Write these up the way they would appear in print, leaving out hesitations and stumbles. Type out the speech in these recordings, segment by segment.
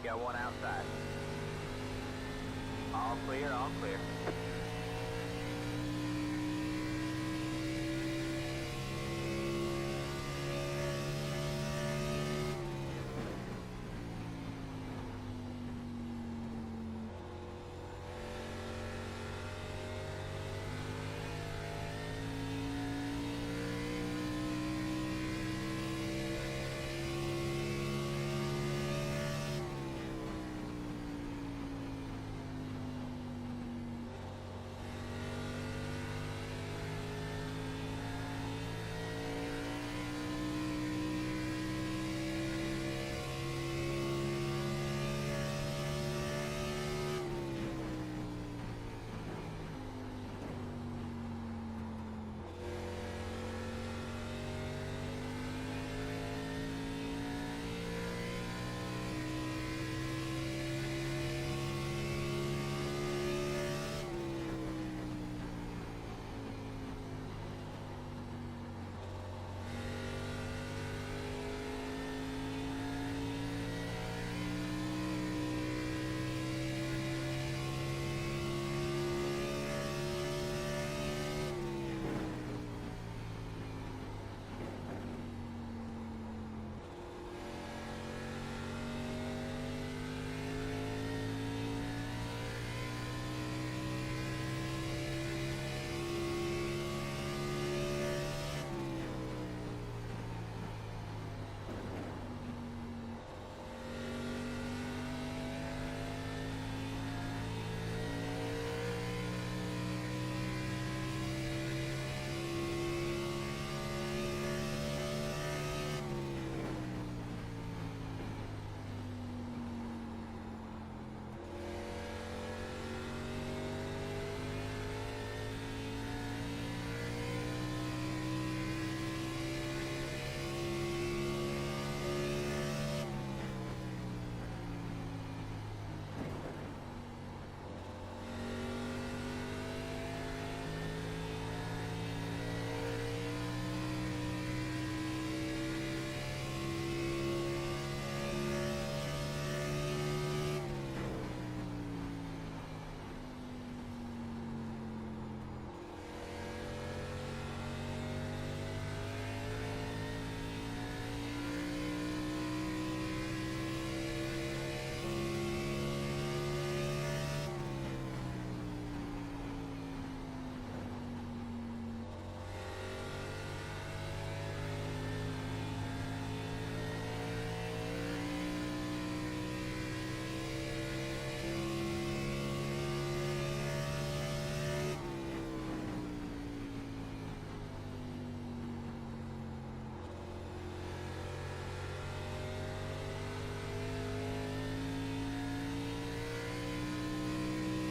got one outside. All clear, all clear.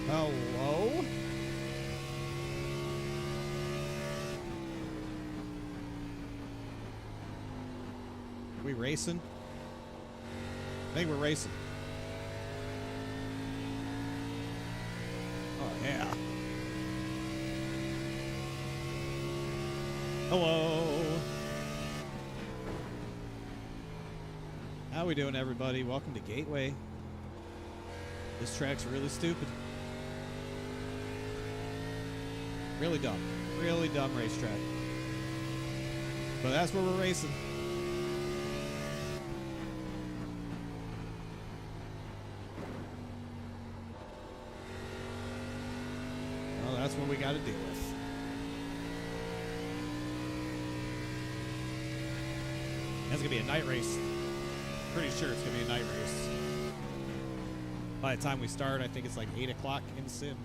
Hello? We racing? I think we're racing. Oh, yeah. Hello. How we doing, everybody? Welcome to Gateway. This track's really stupid. Really dumb. Really dumb racetrack. But that's where we're racing. Well, that's what we got to deal with. That's going to be a night race. Pretty sure it's going to be a night race. By the time we start, I think it's like 8 o'clock in Sim.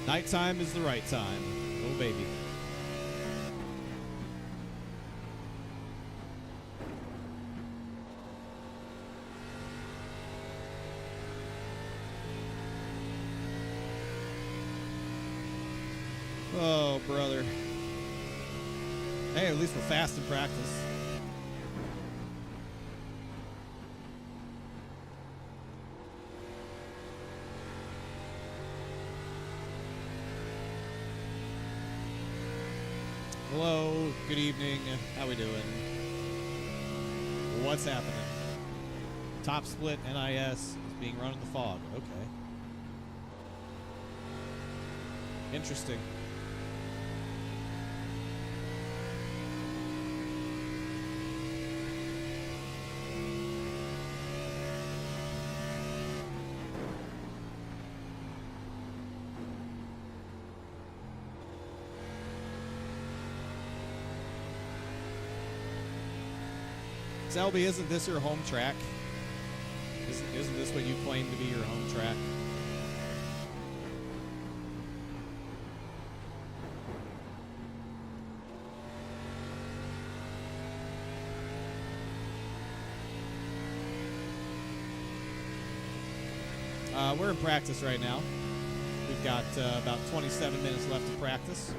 Nighttime is the right time. Oh, baby. Oh, brother. Hey, at least we're fast in practice. Good evening. How we doing? What's happening? Top split NIS is being run in the fog. Okay. Interesting. Selby, isn't this your home track? Isn't this what you claim to be your home track? We're in practice right now. We've got about 27 minutes left to practice.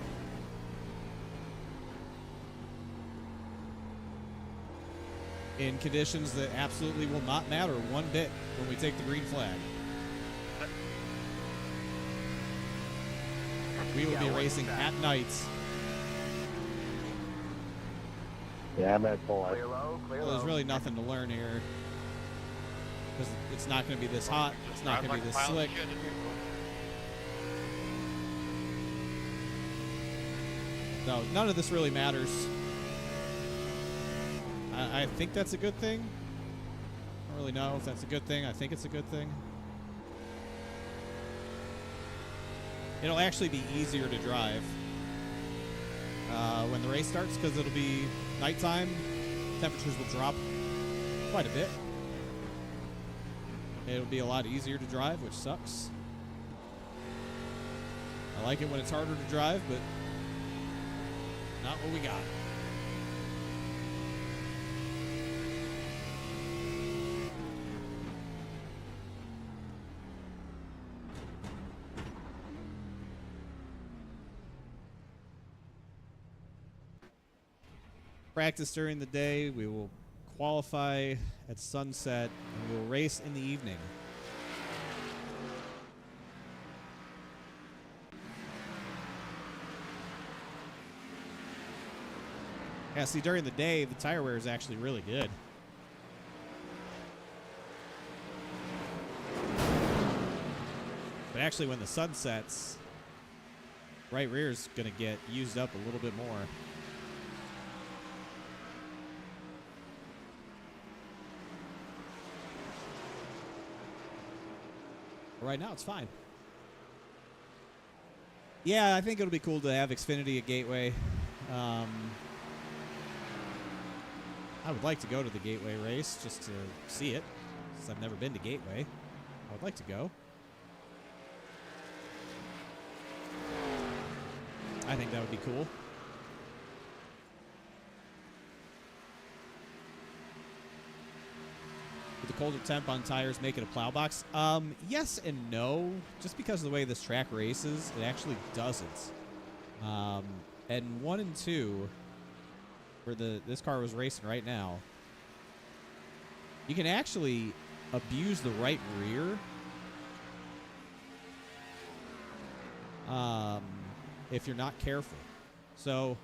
In conditions that absolutely will not matter one bit when we take the green flag. We will be racing at night. Yeah, I'm at 4. Clear low, clear Well, there's low. really nothing to learn here. Because it's not going to be this hot. It's not going to be this slick. No, none of this really matters. I think that's a good thing. I don't really know if that's a good thing. I think it's a good thing. It'll actually be easier to drive when the race starts because it'll be nighttime. Temperatures will drop quite a bit. It'll be a lot easier to drive, which sucks. I like it when it's harder to drive, but not what we got. Practice during the day. We will qualify at sunset, and we will race in the evening. Yeah, see, during the day, the tire wear is actually really good. But actually, when the sun sets, right rear is going to get used up a little bit more. Right now, it's fine. Yeah, I think it'll be cool to have Xfinity at Gateway. I would like to go to the Gateway race just to see it, since I've never been to Gateway. I would like to go. I think that would be cool. With the colder temp on tires, make it a plow box? Yes and no. Just because of the way this track races, it actually doesn't. And 1 and 2, where this car was racing right now, you can actually abuse the right rear if you're not careful. So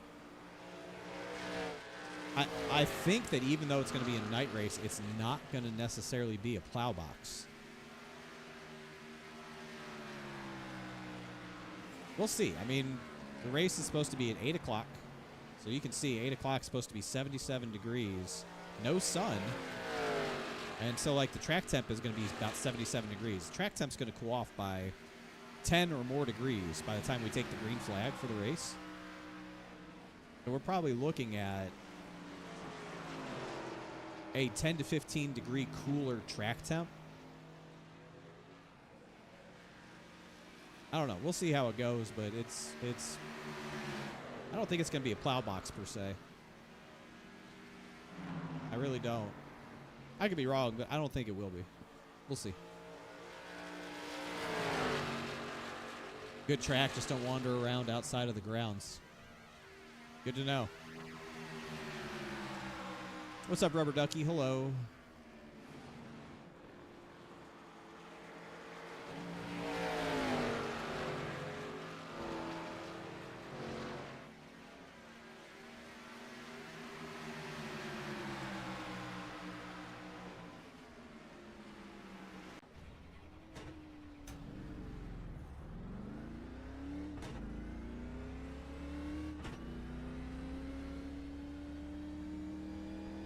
I think that even though it's going to be a night race, it's not going to necessarily be a plow box. We'll see. I mean, the race is supposed to be at 8 o'clock. So you can see 8 o'clock is supposed to be 77 degrees. No sun. And so, like, the track temp is going to be about 77 degrees. Track temp's going to cool off by 10 or more degrees by the time we take the green flag for the race. And we're probably looking at a 10 to 15 degree cooler track temp. I don't know. We'll see how it goes, but it's I don't think it's going to be a plow box per se. I really don't. I could be wrong, but I don't think it will be. We'll see. Good track, just don't wander around outside of the grounds. Good to know. What's up, Rubber Ducky? Hello.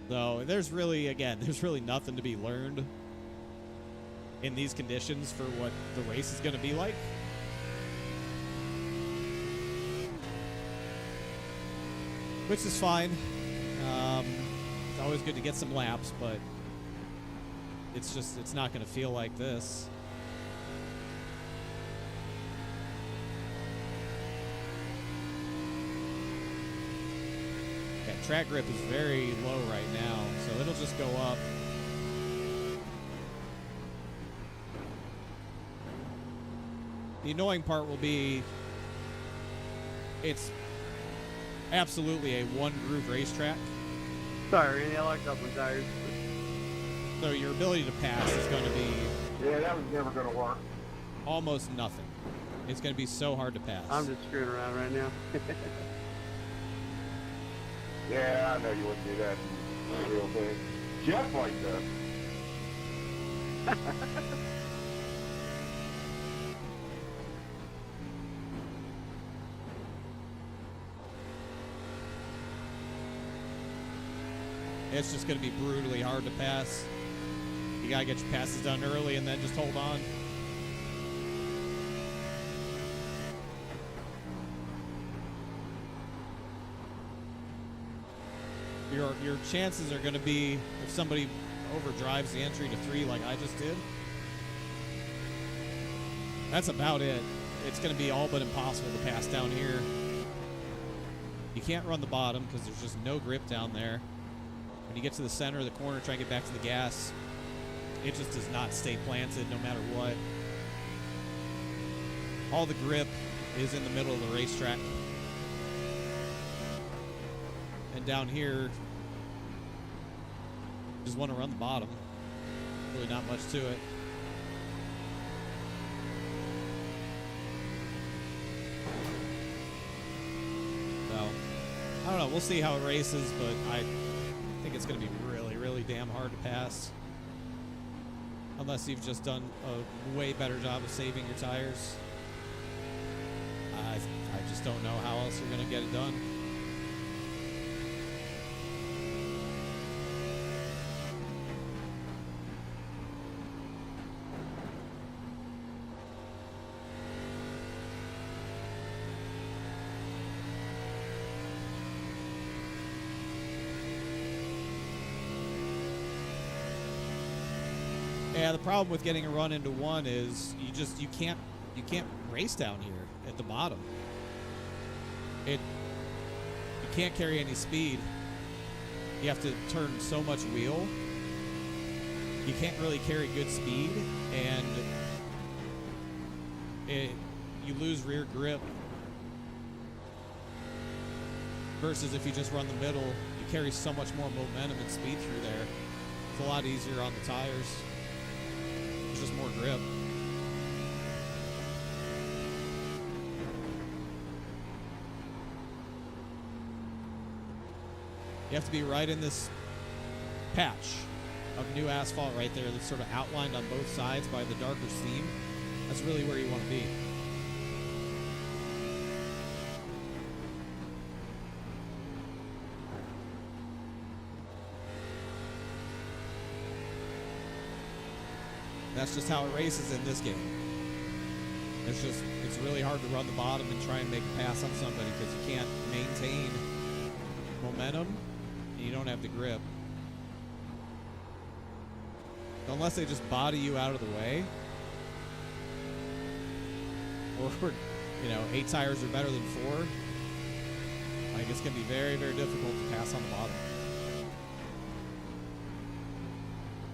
So there's really nothing to be learned in these conditions for what the race is going to be like. Which is fine. It's always good to get some laps, but it's not going to feel like this. Yeah, track grip is very low right now, so it'll just go up. The annoying part will be it's absolutely a one-groove racetrack. Sorry, Randy, I locked up my tires. So your ability to pass is going to be Yeah, that was never going to work. almost nothing. It's going to be so hard to pass. I'm just screwing around right now. Yeah, I know you wouldn't do that in real thing. Jeff like that. It's just going to be brutally hard to pass. You got to get your passes done early and then just hold on. Your chances are going to be if somebody overdrives the entry to 3 like I just did. That's about it. It's going to be all but impossible to pass down here. You can't run the bottom because there's just no grip down there. When you get to the center of the corner, try and get back to the gas, it just does not stay planted no matter what. All the grip is in the middle of the racetrack. And down here, just want to run the bottom. Really not much to it. So, I don't know. We'll see how it races, but I think it's going to be really, really damn hard to pass. Unless you've just done a way better job of saving your tires. I just don't know how else you're going to get it done. Yeah, the problem with getting a run into 1 is you can't race down here at the bottom. You can't carry any speed. You have to turn so much wheel. You can't really carry good speed, and you lose rear grip. Versus if you just run the middle, you carry so much more momentum and speed through there. It's a lot easier on the tires. There's just more grip. You have to be right in this patch of new asphalt right there that's sort of outlined on both sides by the darker seam. That's really where you want to be. That's just how it races in this game. It's really hard to run the bottom and try and make a pass on somebody because you can't maintain momentum and you don't have the grip. So unless they just body you out of the way, or 8 tires are better than 4, I think it's going to be very, very difficult to pass on the bottom.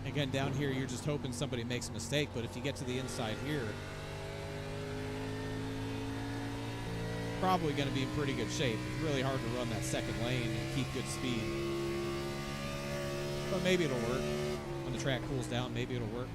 Again, down here, you're just hoping somebody makes a mistake, but if you get to the inside here, probably going to be in pretty good shape. It's really hard to run that second lane and keep good speed. But maybe it'll work. When the track cools down, maybe it'll work.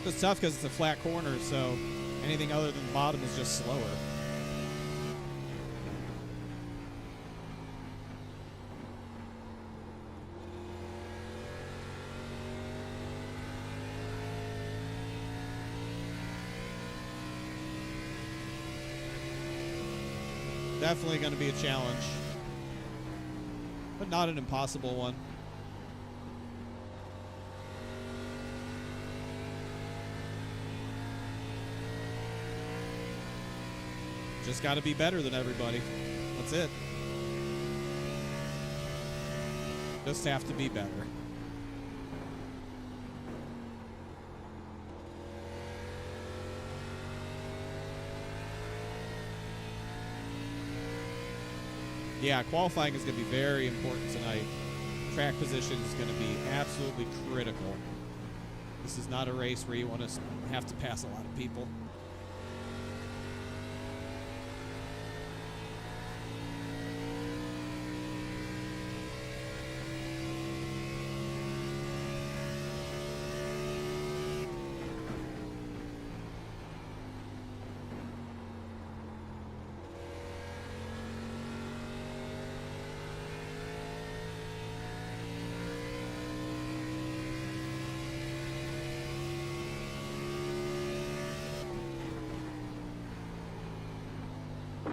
It's tough because it's a flat corner, so anything other than the bottom is just slower. Definitely going to be a challenge, but not an impossible one. Just got to be better than everybody. That's it. Just have to be better. Yeah, qualifying is going to be very important tonight. Track position is going to be absolutely critical. This is not a race where you want to have to pass a lot of people.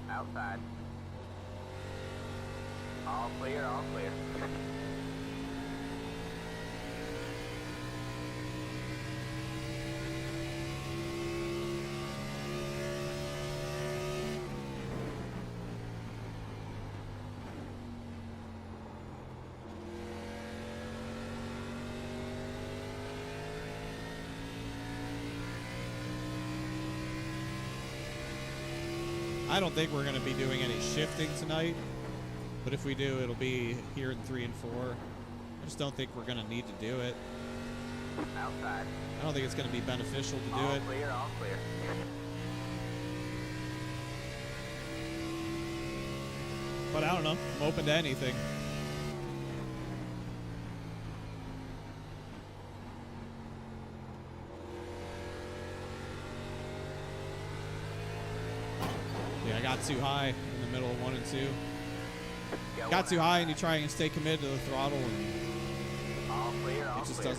Outside. All clear, all clear. I don't think we're going to be doing any shifting tonight, but if we do, it'll be here in 3 and 4. I just don't think we're going to need to do it. Outside. I don't think it's going to be beneficial to do All it. clear, all clear. But I don't know. I'm open to anything. Yeah, I got too high in the middle of 1 and 2. Got too high, and you try and stay committed to the throttle, and All clear, all it just clear.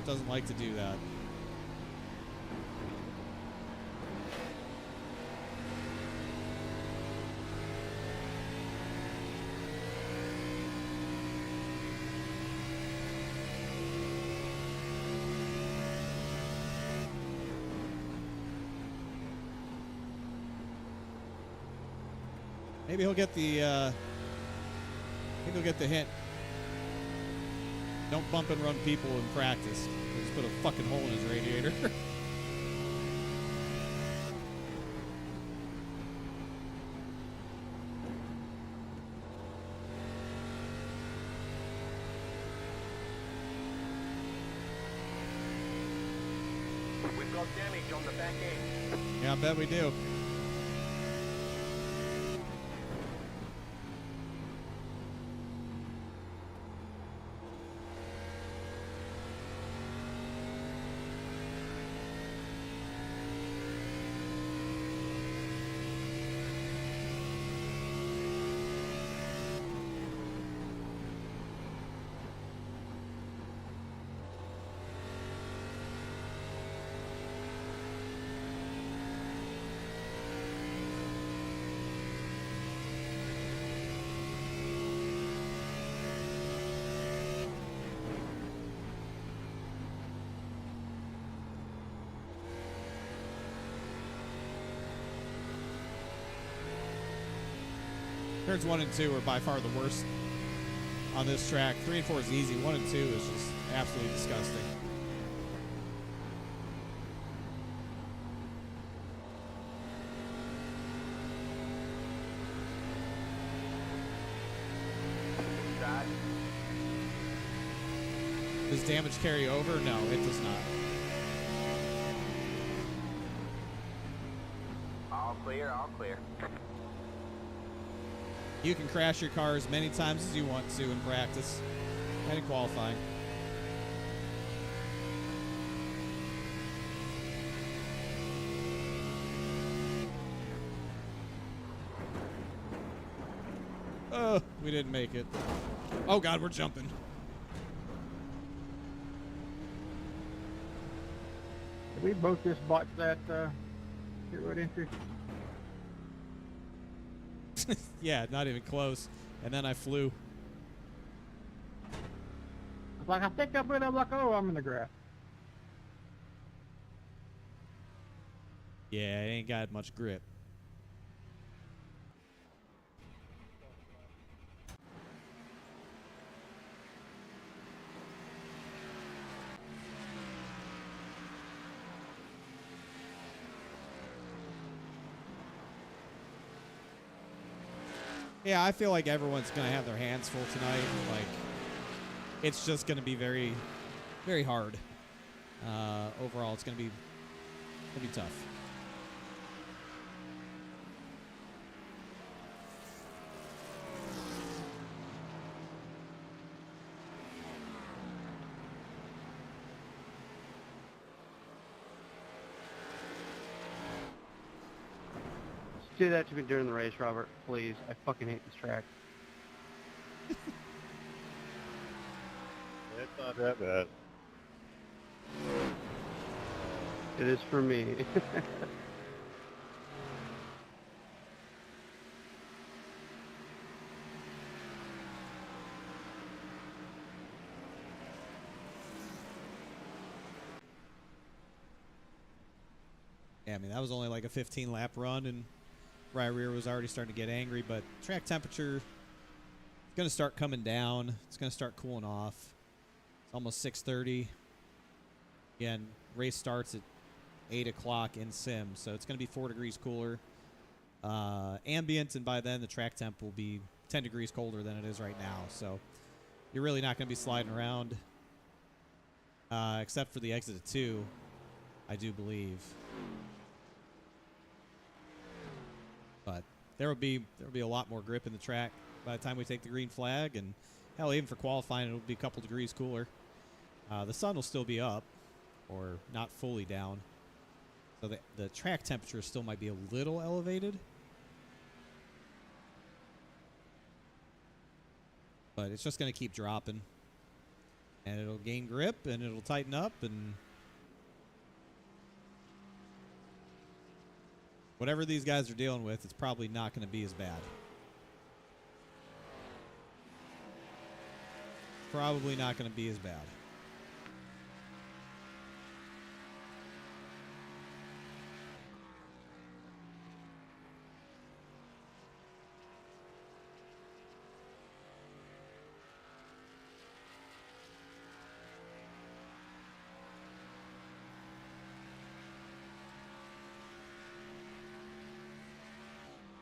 doesn't like to do that. Maybe he'll get the hint. Don't bump and run people in practice. He'll just put a fucking hole in his radiator. We've got damage on the back end. Yeah, I bet we do. Turns 1 and 2 are by far the worst on this track. 3 and 4 is easy. 1 and 2 is just absolutely disgusting. Inside. Does damage carry over? No, it does not. All clear, all clear. You can crash your car as many times as you want to in practice and in qualifying. We didn't make it. Oh God, we're jumping. We both just bought that pit road entry. Yeah, not even close. And then I flew. I was like, I think I'm like, oh, I'm in the grass. Yeah, it ain't got much grip. Yeah, I feel like everyone's going to have their hands full tonight. Like, it's just going to be very, very hard. Overall, it's going to be tough. Do that to me during the race, Robert. Please. I fucking hate this track. It's not that bad. It is for me. Yeah, I mean, that was only like a 15-lap run, and Rear was already starting to get angry, but track temperature is going to start coming down. It's going to start cooling off. It's almost 6:30. Again, race starts at 8 o'clock in sim, so it's going to be 4 degrees cooler. Ambient, and by then the track temp will be 10 degrees colder than it is right now, so you're really not going to be sliding around, except for the exit of 2, I do believe. But there will be a lot more grip in the track by the time we take the green flag, and hell, even for qualifying, it'll be a couple degrees cooler. The sun will still be up, or not fully down, so the track temperature still might be a little elevated, but it's just going to keep dropping, and it'll gain grip, and it'll tighten up, and whatever these guys are dealing with, it's probably not going to be as bad. Probably not going to be as bad.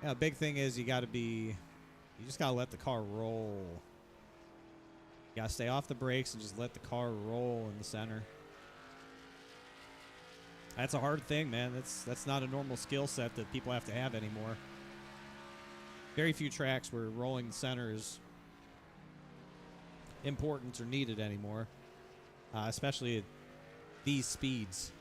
Yeah, the big thing is you just got to let the car roll. You got to stay off the brakes and just let the car roll in the center. That's a hard thing, man. That's not a normal skill set that people have to have anymore. Very few tracks where rolling the center is important or needed anymore, especially at these speeds.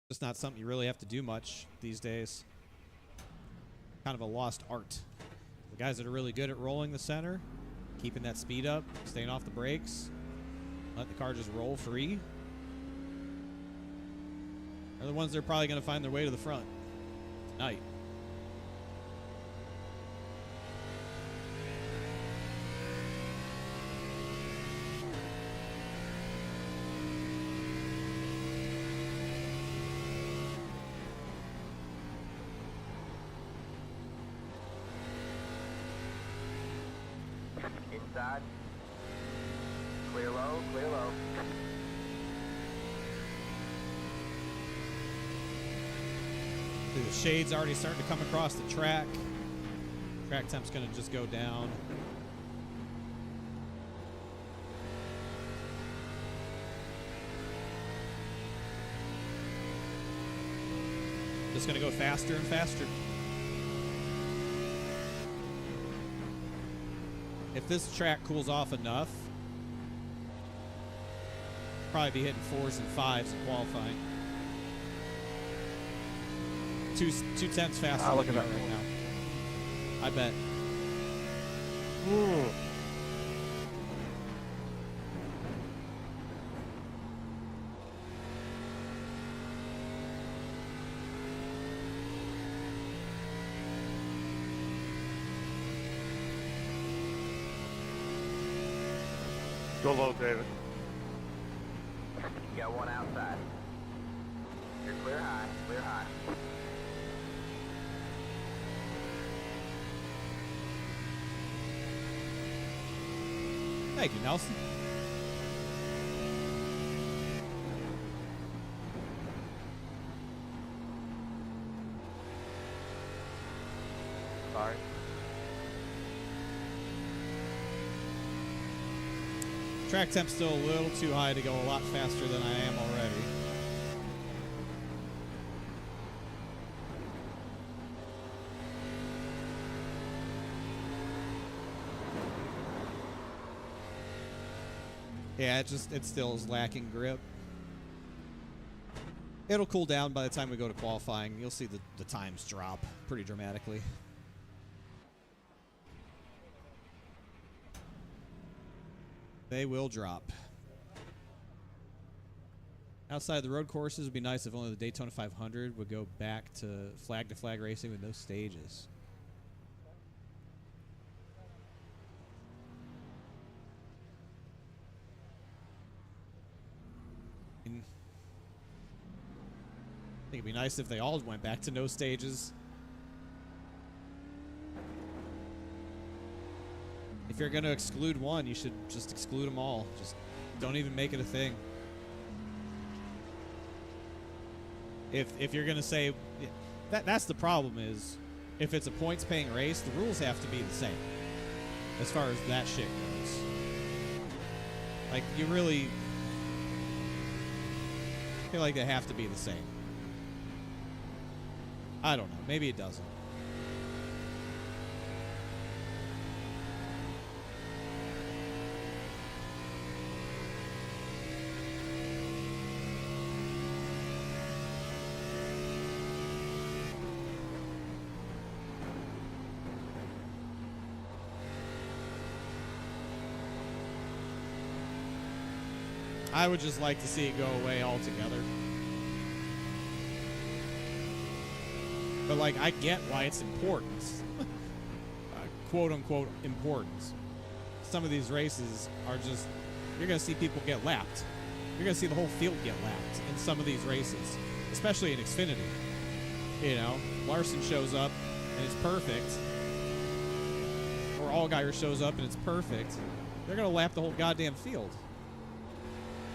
It's not something you really have to do much these days. Kind of a lost art. The guys that are really good at rolling the center, keeping that speed up, staying off the brakes, letting the car just roll free, are the ones that are probably going to find their way to the front tonight. Inside. Clear low, clear low. The shade's already starting to come across the track. Track temp's going to just go down. Just going to go faster and faster. If this track cools off enough, Probably be hitting 4s and 5s in qualifying. 210s faster look than at we are that. right now. I bet. Go low, David. You got one outside. You're clear high, clear high. Thank you, Nelson. Sorry. Track temp's still a little too high to go a lot faster than I am already. Yeah, it still is lacking grip. It'll cool down by the time we go to qualifying. You'll see the times drop pretty dramatically. They will drop. Outside the road courses, it would be nice if only the Daytona 500 would go back to flag racing with no stages. I think it'd be nice if they all went back to no stages. If you're going to exclude one, you should just exclude them all. Just don't even make it a thing. If you're going to say that's the problem is if it's a points paying race, the rules have to be the same as far as that shit goes. Like you really feel like they have to be the same. I don't know. Maybe it doesn't. I would just like to see it go away altogether. But, like, I get why it's important. Quote-unquote importance. Some of these races are just... You're going to see people get lapped. You're going to see the whole field get lapped in some of these races. Especially in Xfinity. You know, Larson shows up and it's perfect. Or Allgaier shows up and it's perfect. They're going to lap the whole goddamn field.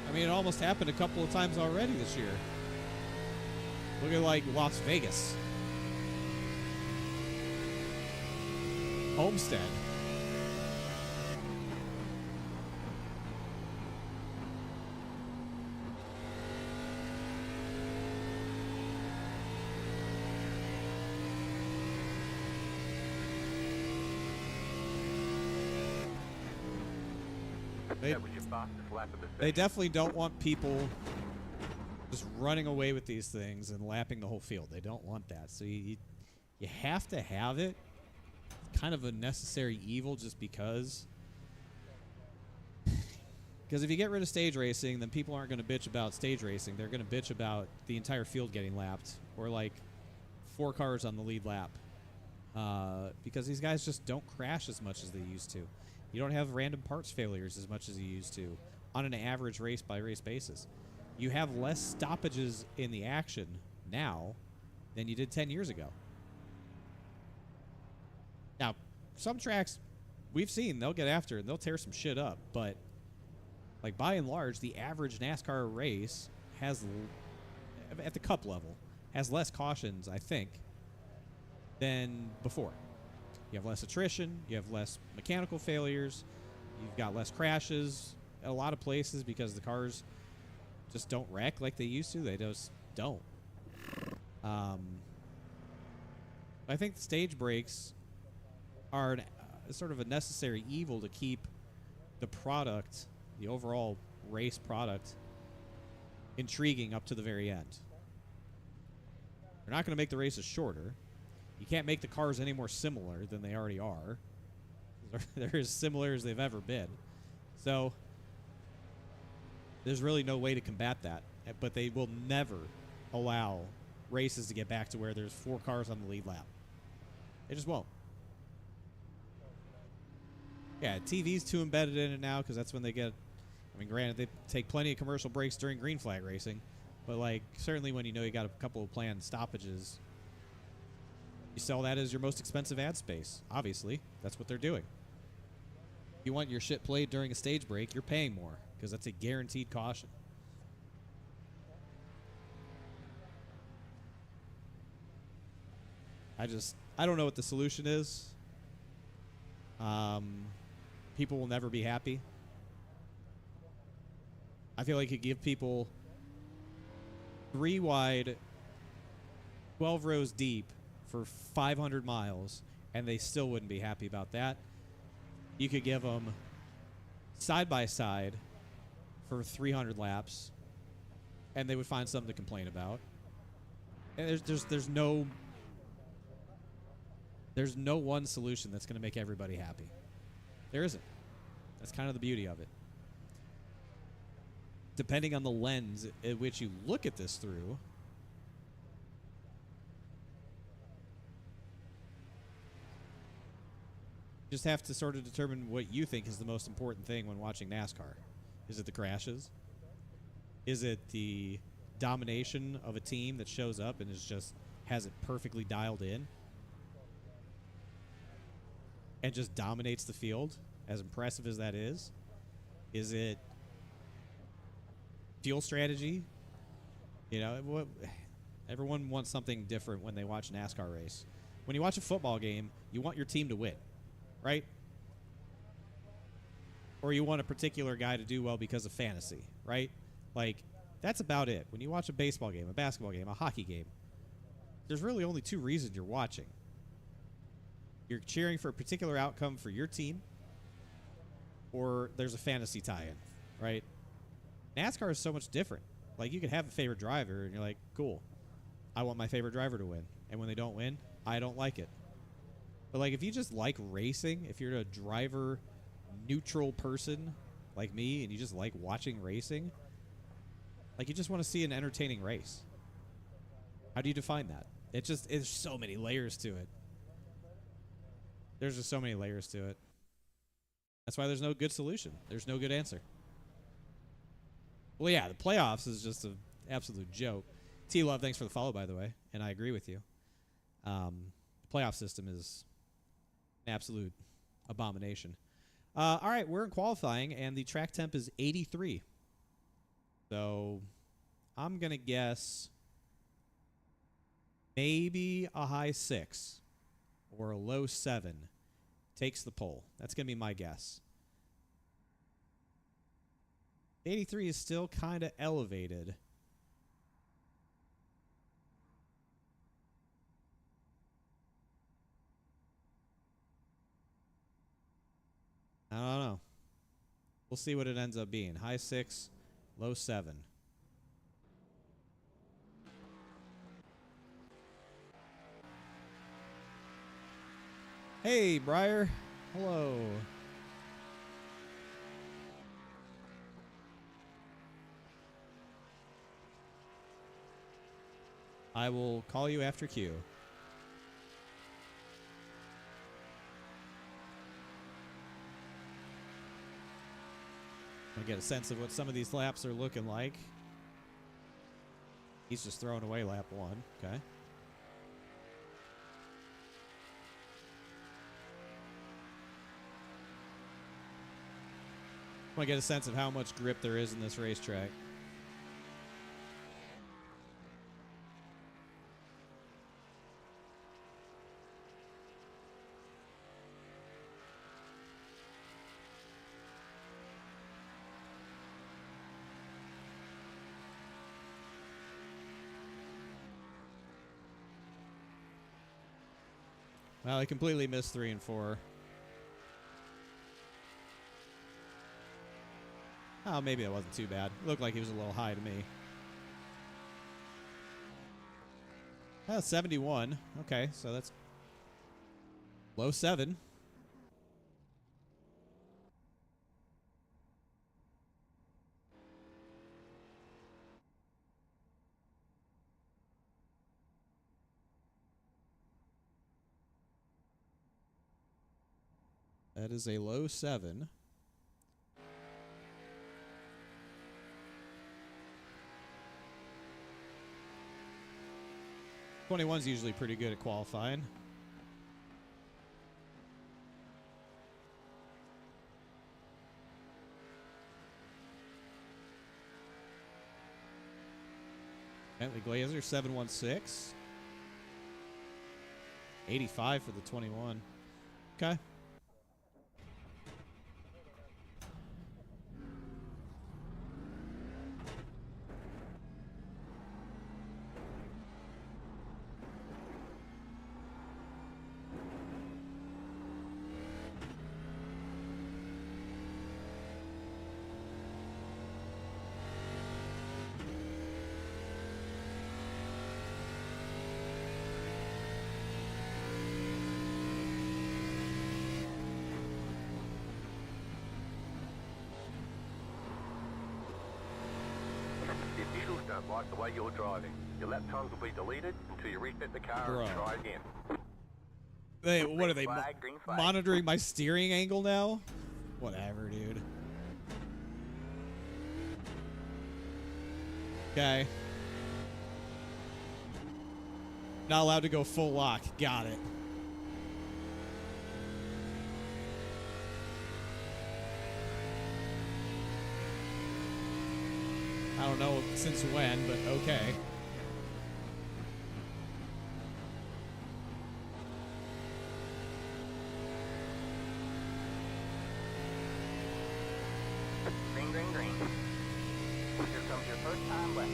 I mean, it almost happened a couple of times already this year. Look at, like, Las Vegas. Homestead. That was your fastest lap of the They session. definitely don't want people just running away with these things and lapping the whole field. They don't want that. So you have to have it. Kind of a necessary evil just because. Because if you get rid of stage racing, then people aren't going to bitch about stage racing. They're going to bitch about the entire field getting lapped. Or like 4 cars on the lead lap. Because these guys just don't crash as much as they used to. You don't have random parts failures as much as you used to on an average race-by-race basis. You have less stoppages in the action now than you did 10 years ago. Now, some tracks we've seen, they'll get after it and they'll tear some shit up. But, like, by and large, the average NASCAR race has, at the cup level, has less cautions, I think, than before. You have less attrition. You have less mechanical failures. You've got less crashes at a lot of places because the cars just don't wreck like they used to. They just don't. I think the stage breaks are sort of a necessary evil to keep the product, the overall race product, intriguing up to the very end. They're not going to make the races shorter. You can't make the cars any more similar than they already are. They're as similar as they've ever been. So there's really no way to combat that. But they will never allow races to get back to where there's 4 cars on the lead lap. They just won't. Yeah, TV's too embedded in it now because that's when they get... I mean, granted, they take plenty of commercial breaks during green flag racing. But, like, certainly when you know you got a couple of planned stoppages, you sell that as your most expensive ad space. Obviously, that's what they're doing. If you want your shit played during a stage break, you're paying more because that's a guaranteed caution. I don't know what the solution is. People will never be happy. I feel like you give people 3 wide, 12 rows deep for 500 miles, and they still wouldn't be happy about that. You could give them side by side for 300 laps, and they would find something to complain about. And there's no one solution that's going to make everybody happy. There isn't. That's kind of the beauty of it. Depending on the lens at which you look at this through, you just have to sort of determine what you think is the most important thing when watching NASCAR. Is it the crashes? Is it the domination of a team that shows up and has it perfectly dialed in and just dominates the field, as impressive as that is? Is it fuel strategy? You know, everyone wants something different when they watch a NASCAR race. When you watch a football game, you want your team to win, right? Or you want a particular guy to do well because of fantasy, right? Like, that's about it. When you watch a baseball game, a basketball game, a hockey game, there's really only 2 reasons you're watching. You're cheering for a particular outcome for your team, or there's a fantasy tie-in, right? NASCAR is so much different. Like, you could have a favorite driver, and you're like, cool, I want my favorite driver to win. And when they don't win, I don't like it. But, like, if you just like racing, if you're a driver-neutral person like me, and you just like watching racing, like, you just want to see an entertaining race. How do you define that? It's so many layers to it. There's just so many layers to it. That's why there's no good solution. There's no good answer. Well, yeah, the playoffs is just an absolute joke. T-Love, thanks for the follow, by the way, and I agree with you. The playoff system is an absolute abomination. All right, we're in qualifying, and the track temp is 83. So I'm going to guess maybe a high 6 or a low 7 takes the pole. That's going to be my guess. 83 is still kind of elevated. I don't know. We'll see what it ends up being. High 6, low 7. Hey, Briar. Hello. I will call you after Q. I get a sense of what some of these laps are looking like. He's just throwing away lap 1. Okay. I want to get a sense of how much grip there is in this racetrack. Well, I completely missed 3 and 4. Oh, maybe that wasn't too bad. Looked like he was a little high to me. 71. Okay, so that's low 7. That is a low 7. '21's usually pretty good at qualifying. Bentley Glazer 716. 85 for the 21. Okay. The officials don't like the way you're driving. Your lap times will be deleted until you reset the car and try again. Hey, what are they Green flag. monitoring my steering angle now? Whatever, dude. Okay. Not allowed to go full lock. Got it. I don't know since when, but okay. Green, green, green. Here comes your first time left.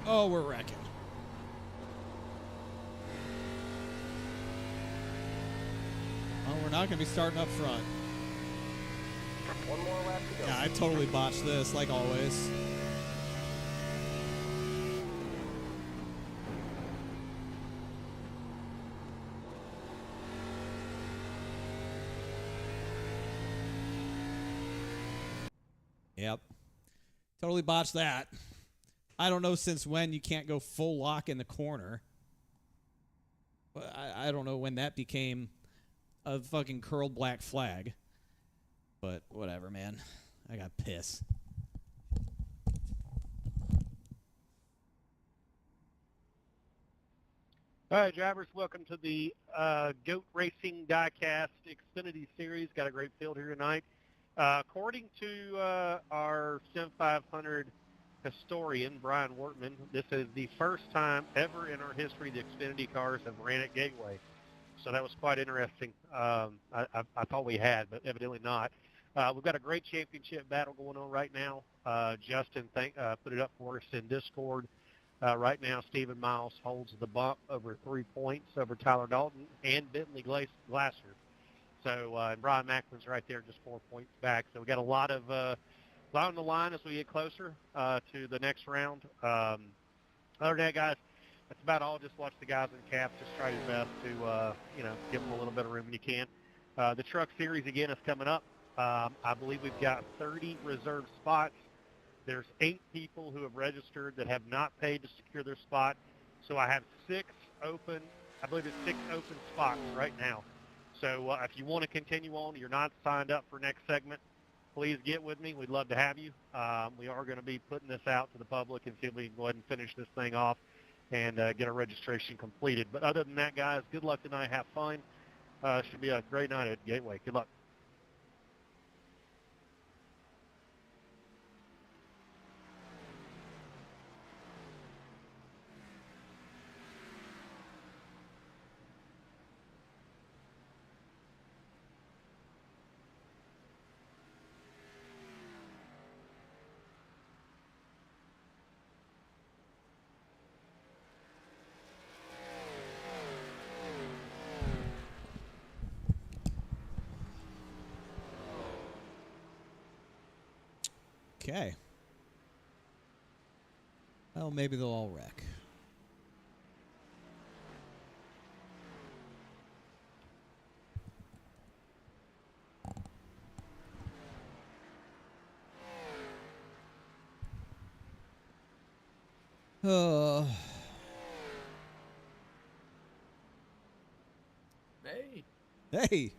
Oh, we're wrecking. Oh, we're not going to be starting up front. One more lap to go. Yeah, I totally botched this, like always. Yep. Totally botched that. I don't know since when you can't go full lock in the corner. I don't know when that became a fucking curled black flag. But whatever, man. I got pissed. All right, drivers, welcome to the GOAT Racing Diecast Xfinity Series. Got a great field here tonight. According to our SIM500 historian, Brian Wortman, this is the first time ever in our history the Xfinity cars have ran at Gateway. So that was quite interesting. I thought we had, but evidently not. We've got a great championship battle going on right now. Justin put it up for us in Discord. Right now, Stephen Miles holds the bump over 3 points over Tyler Dalton and Bentley Glasser. So and Brian Macklin's right there, just 4 points back. So we got a lot on the line as we get closer to the next round. Other than that, guys, that's about all. Just watch the guys in caps. Just try your best to give them a little bit of room when you can. The Truck Series again is coming up. I believe we've got 30 reserved spots. There's 8 people who have registered that have not paid to secure their spot. So I have 6 open. I believe it's 6 open spots right now. So if you want to continue on, you're not signed up for next segment, please get with me. We'd love to have you. We are going to be putting this out to the public and see if we can go ahead and finish this thing off and get our registration completed. But other than that, guys, good luck tonight. Have fun. Should be a great night at Gateway. Good luck. Okay. Well, maybe they'll all wreck. Hey. Hey. Hey.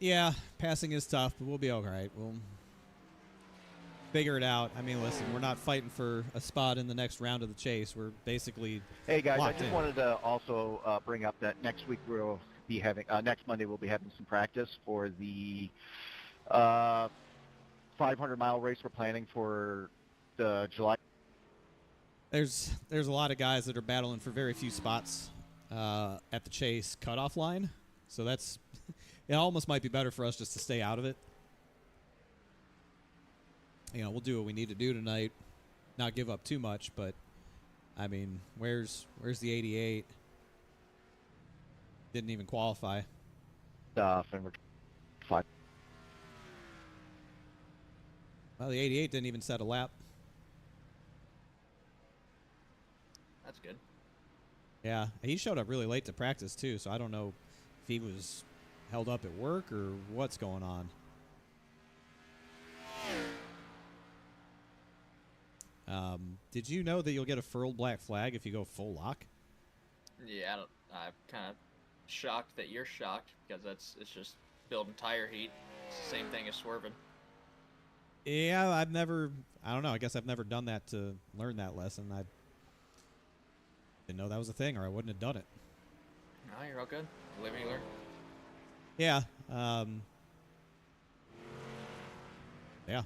Yeah, passing is tough, but we'll be all right. We'll figure it out. I mean, listen, we're not fighting for a spot in the next round of the chase. We're basically Hey guys, I locked just in. wanted to also bring up that next week we'll be having, next Monday we'll be having some practice for the 500-mile race we're planning for the July. There's a lot of guys that are battling for very few spots at the chase cutoff line, so that's it. Almost might be better for us just to stay out of it. You know, we'll do what we need to do tonight, not give up too much. But I mean, where's the 88? Didn't even qualify. And we're fine. Well, the 88 didn't even set a lap. That's good. Yeah, he showed up really late to practice too, so I don't know if he was held up at work or what's going on. Did you know that you'll get a furled black flag if you go full lock? Yeah, I'm kind of shocked that you're shocked because it's just building tire heat. It's the same thing as swerving. Yeah, I don't know. I guess I've never done that to learn that lesson. I didn't know that was a thing, or I wouldn't have done it. No, you're all good. Live and you learn. Yeah. Yeah.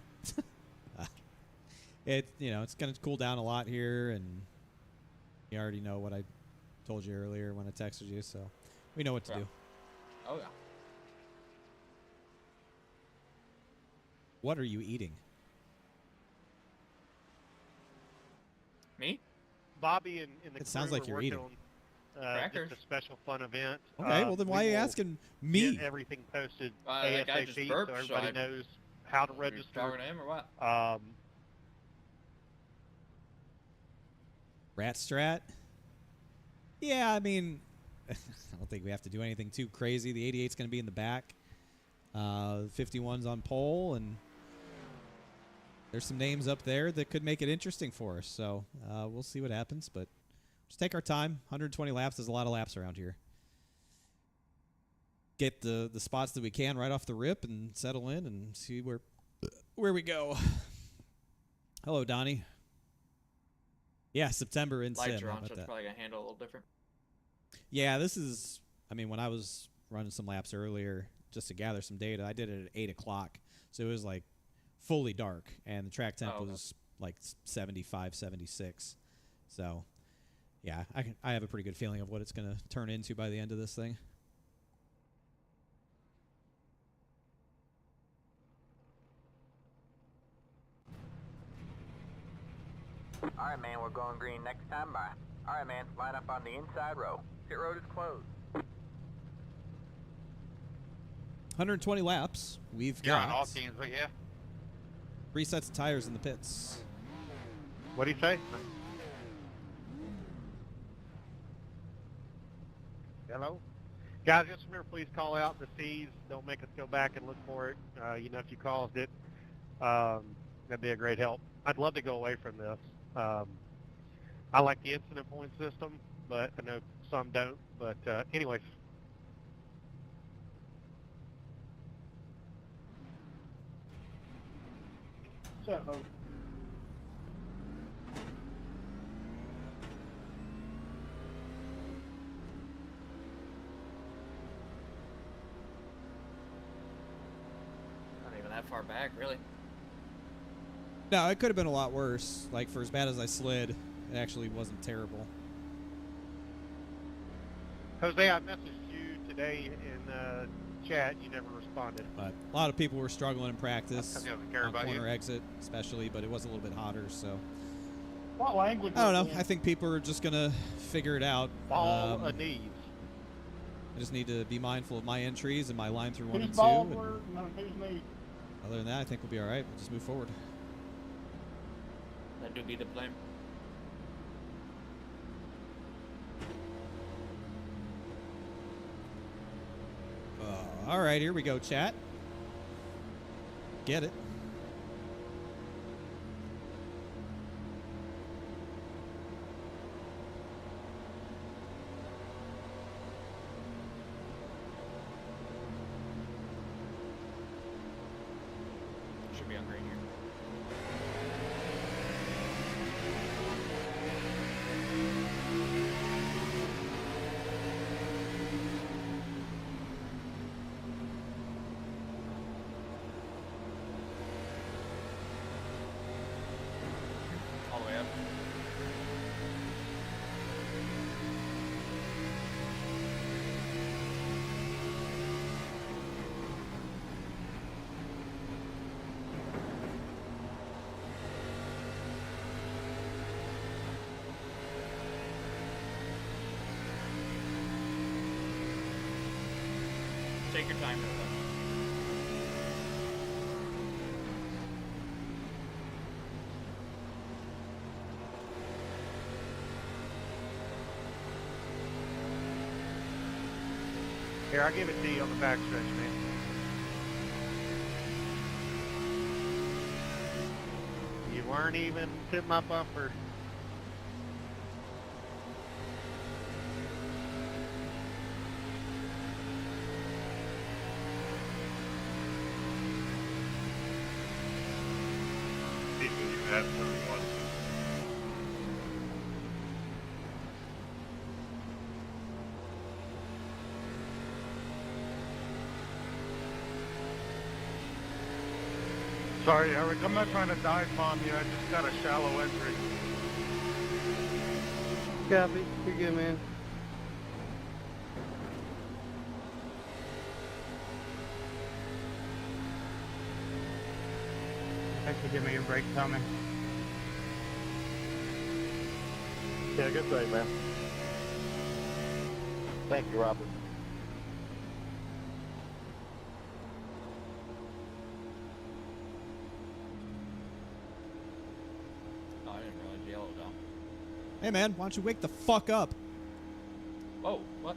It's going to cool down a lot here, and you already know what I told you earlier when I texted you, so we know what to do. Oh, yeah. What are you eating? Me? Bobby and the It sounds crew like are you're working eating. on Crackers. just a special fun event. Okay, well then why we are you will asking me? Get everything posted That guy just ASAP burped, so so everybody knows how to You're register. talking to him or what? Rat Strat? Yeah, I mean, I don't think we have to do anything too crazy. The 88's going to be in the back. 51's on pole, and there's some names up there that could make it interesting for us. So we'll see what happens, but just take our time. 120 laps is a lot of laps around here. Get the spots that we can right off the rip and settle in and see where we go. Hello, Donnie. Yeah, September in Lights sim. are How on, so about it's that? probably going to handle a little different. Yeah, this is, I mean, when I was running some laps earlier just to gather some data, I did it at 8 o'clock. So it was like fully dark, and the track temp was like 75, 76. So, yeah, I have a pretty good feeling of what it's going to turn into by the end of this thing. All right, man, we're going green next time by. All right, man, line up on the inside row. Pit road is closed. 120 laps. We've You're got on all teams, but yeah. 3 sets of tires in the pits. What do you say? Hello? Guys, just remember, please call out the C's. Don't make us go back and look for it. If you caused it, that'd be a great help. I'd love to go away from this. I like the incident point system, but I know some don't. But anyways. So, Not even that far back, really. No, it could have been a lot worse. Like, for as bad as I slid, it actually wasn't terrible. Jose, I messaged you today and chat. You never responded. But a lot of people were struggling in practice He doesn't care on about corner you. exit, especially, but it was a little bit hotter, so What language? I don't was know. it? I think people are just gonna figure it out. Ball a knees. I just need to be mindful of my entries and my line through 1 Whose and 2. balls And were? No, whose knees? other than that, I think we'll be all right. We'll just move forward. That do be the blame. All right, here we go, chat. Get it. Should be on green here. All the way up. Take your time with it. Here, I'll give it to you on the backstretch, man. You weren't even to my bumper. People, you have someone. Sorry, Eric, I'm not trying to dive bomb you. I just got a shallow entry. Copy. You're good, man. Thanks for giving me your break, Tommy. Yeah, good thing, man. Thank you, Robert. Oh, I didn't realize yellow down. Hey, man, why don't you wake the fuck up? Whoa, what?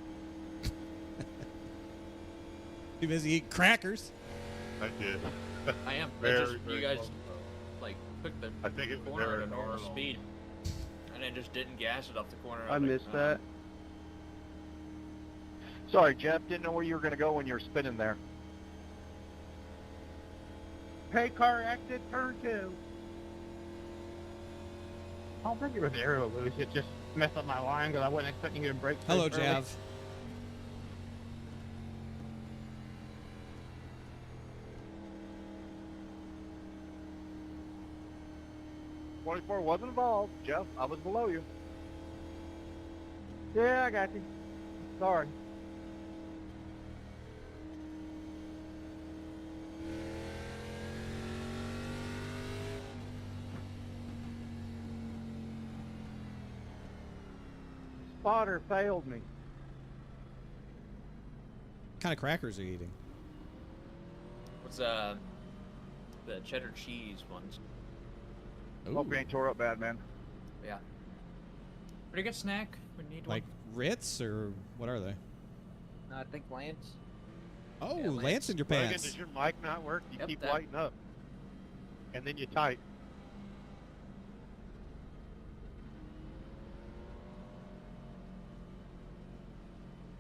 Too busy eating crackers. I did. I am. Very, It's just, very you guys close, like took the I think it was corner there at a in normal normal. speed, and then just didn't gas it off the corner. I was like, missed that. Sorry, Jeff. Didn't know where you were going to go when you were spinning there. Hey, car exit, turn 2. I don't think it was aerial loose. It just messed up my line because I wasn't expecting you to break. so Hello, early. Jav. 24 wasn't involved. Jeff, I was below you. Yeah, I got you. Sorry. Spotter failed me. What kind of crackers are you eating? What's the cheddar cheese ones? Hope you ain't tore up bad, man. Yeah. Pretty good snack. We need Like Ritz, or what are they? one. I think Lance. Oh, Yeah, Lance Lance. in your Logan, pants. does your mic not work? You Yep, keep that- lighting up. And then you type.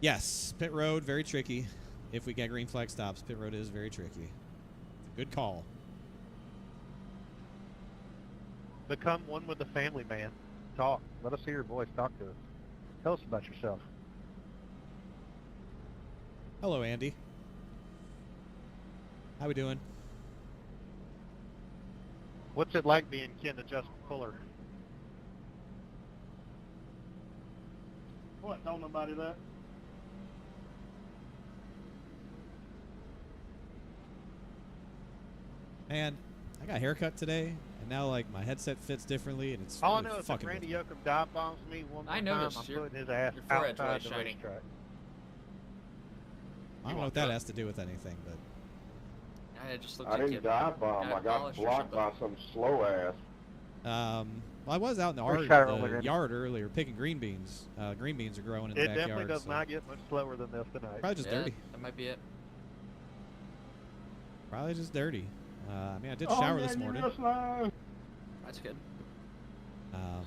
Yes, pit road, very tricky. If we get green flag stops, pit road is very tricky. Good call. Become one with the family, man. Talk. Let us hear your voice. Talk to us. Tell us about yourself. Hello, Andy. How we doing? What's it like being Ken to Justin Fuller? What? Tell nobody that. Man, I got a haircut today, and now like my headset fits differently, and it's All I really know is if fucking Randy good. Yoakum dive bombs me one more I time, noticed I'm your- putting his ass your forehead's outside really the shiny. racetrack. I don't know what that has to do with anything, but It just looks I like didn't dive bomb. I got polished or blocked by something. some slow ass. well, I was out in Where's Shadow the Randy? yard earlier picking green beans. Green beans are growing in the It backyard. definitely does so not get much slower than this tonight. Probably just Yeah, dirty. that might be it. Probably just dirty. I mean, I did shower this morning. That's good.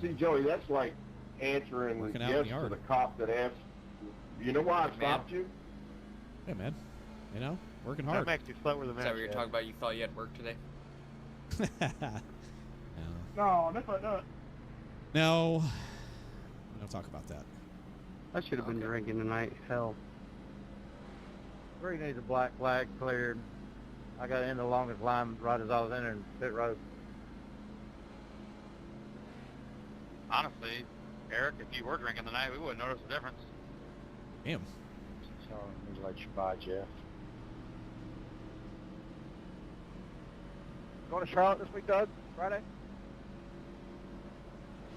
See, Joey, that's like answering Working out in yes the to yard. the cop that asked, you know why I stopped you? Yeah, man. You know, working That hard. makes you slower than Is that what you're yeah. talking about? You thought you had work today? No, that's what not. No. We don't talk about that. I should have been drinking tonight. Hell. Three needs a black flag cleared. I got in the longest line right as I was entering pit road. Honestly, Eric, if you were drinking tonight, we wouldn't notice the difference. Damn. So I need to let you by, Jeff. Going to Charlotte this week, Doug? Friday?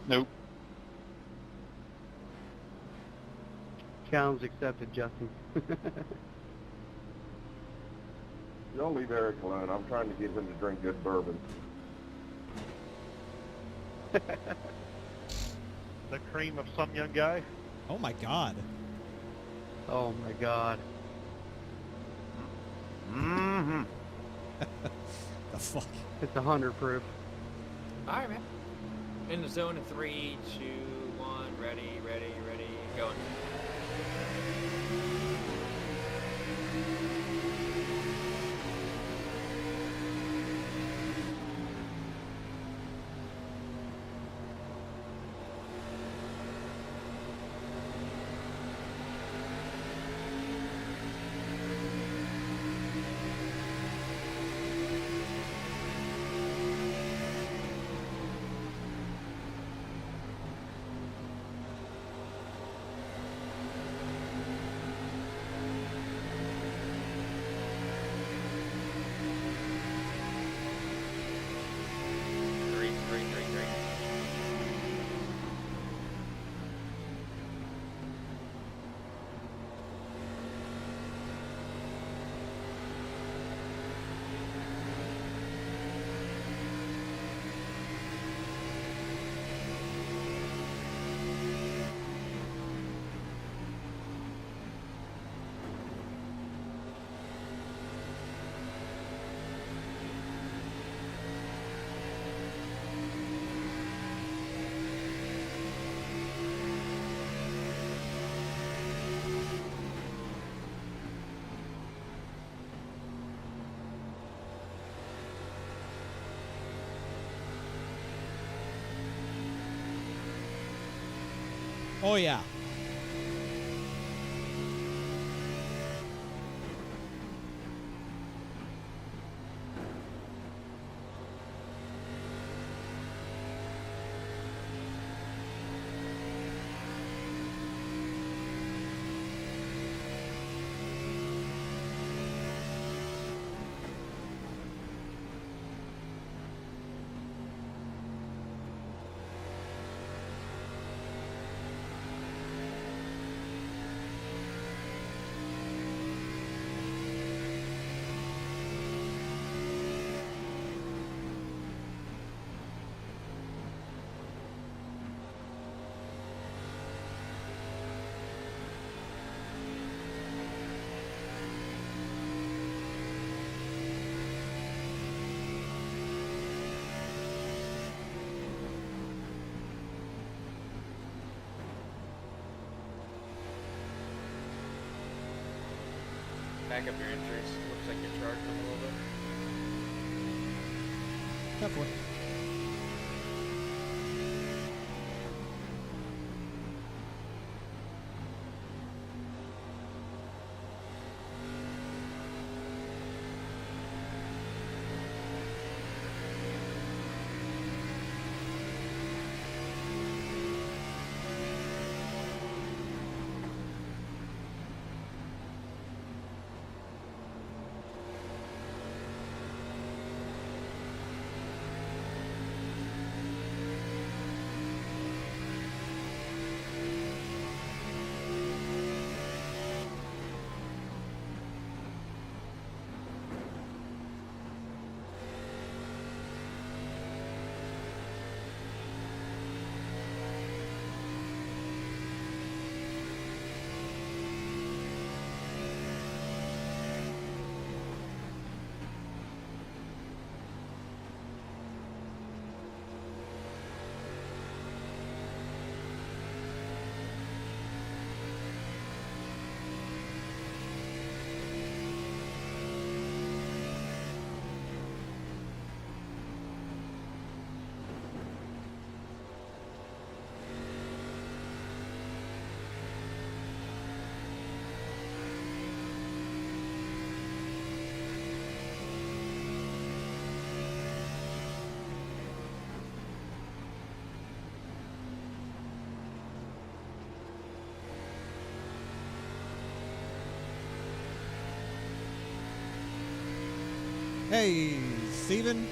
Nope. Challenge accepted, Justin. Don't leave Eric alone. I'm trying to get him to drink good bourbon. The cream of some young guy. Oh my God. Oh my God. Mm-hmm. The fuck. It's 100 proof. All right, man. In the zone in 3, 2, 1. Ready, going. Three. Oh yeah. Back up your injuries. Looks like you're charged them a little bit. Definitely. Hey, Steven.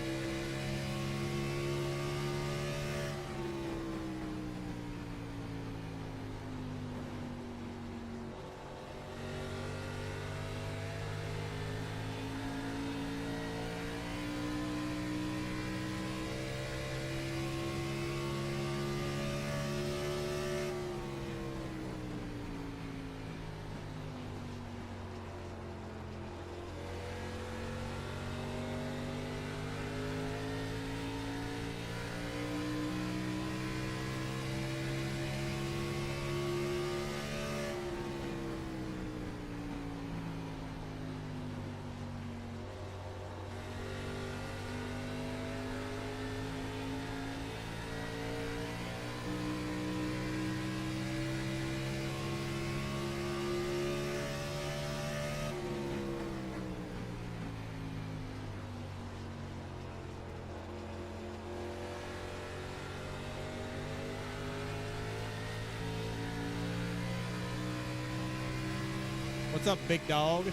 What's up, big dog?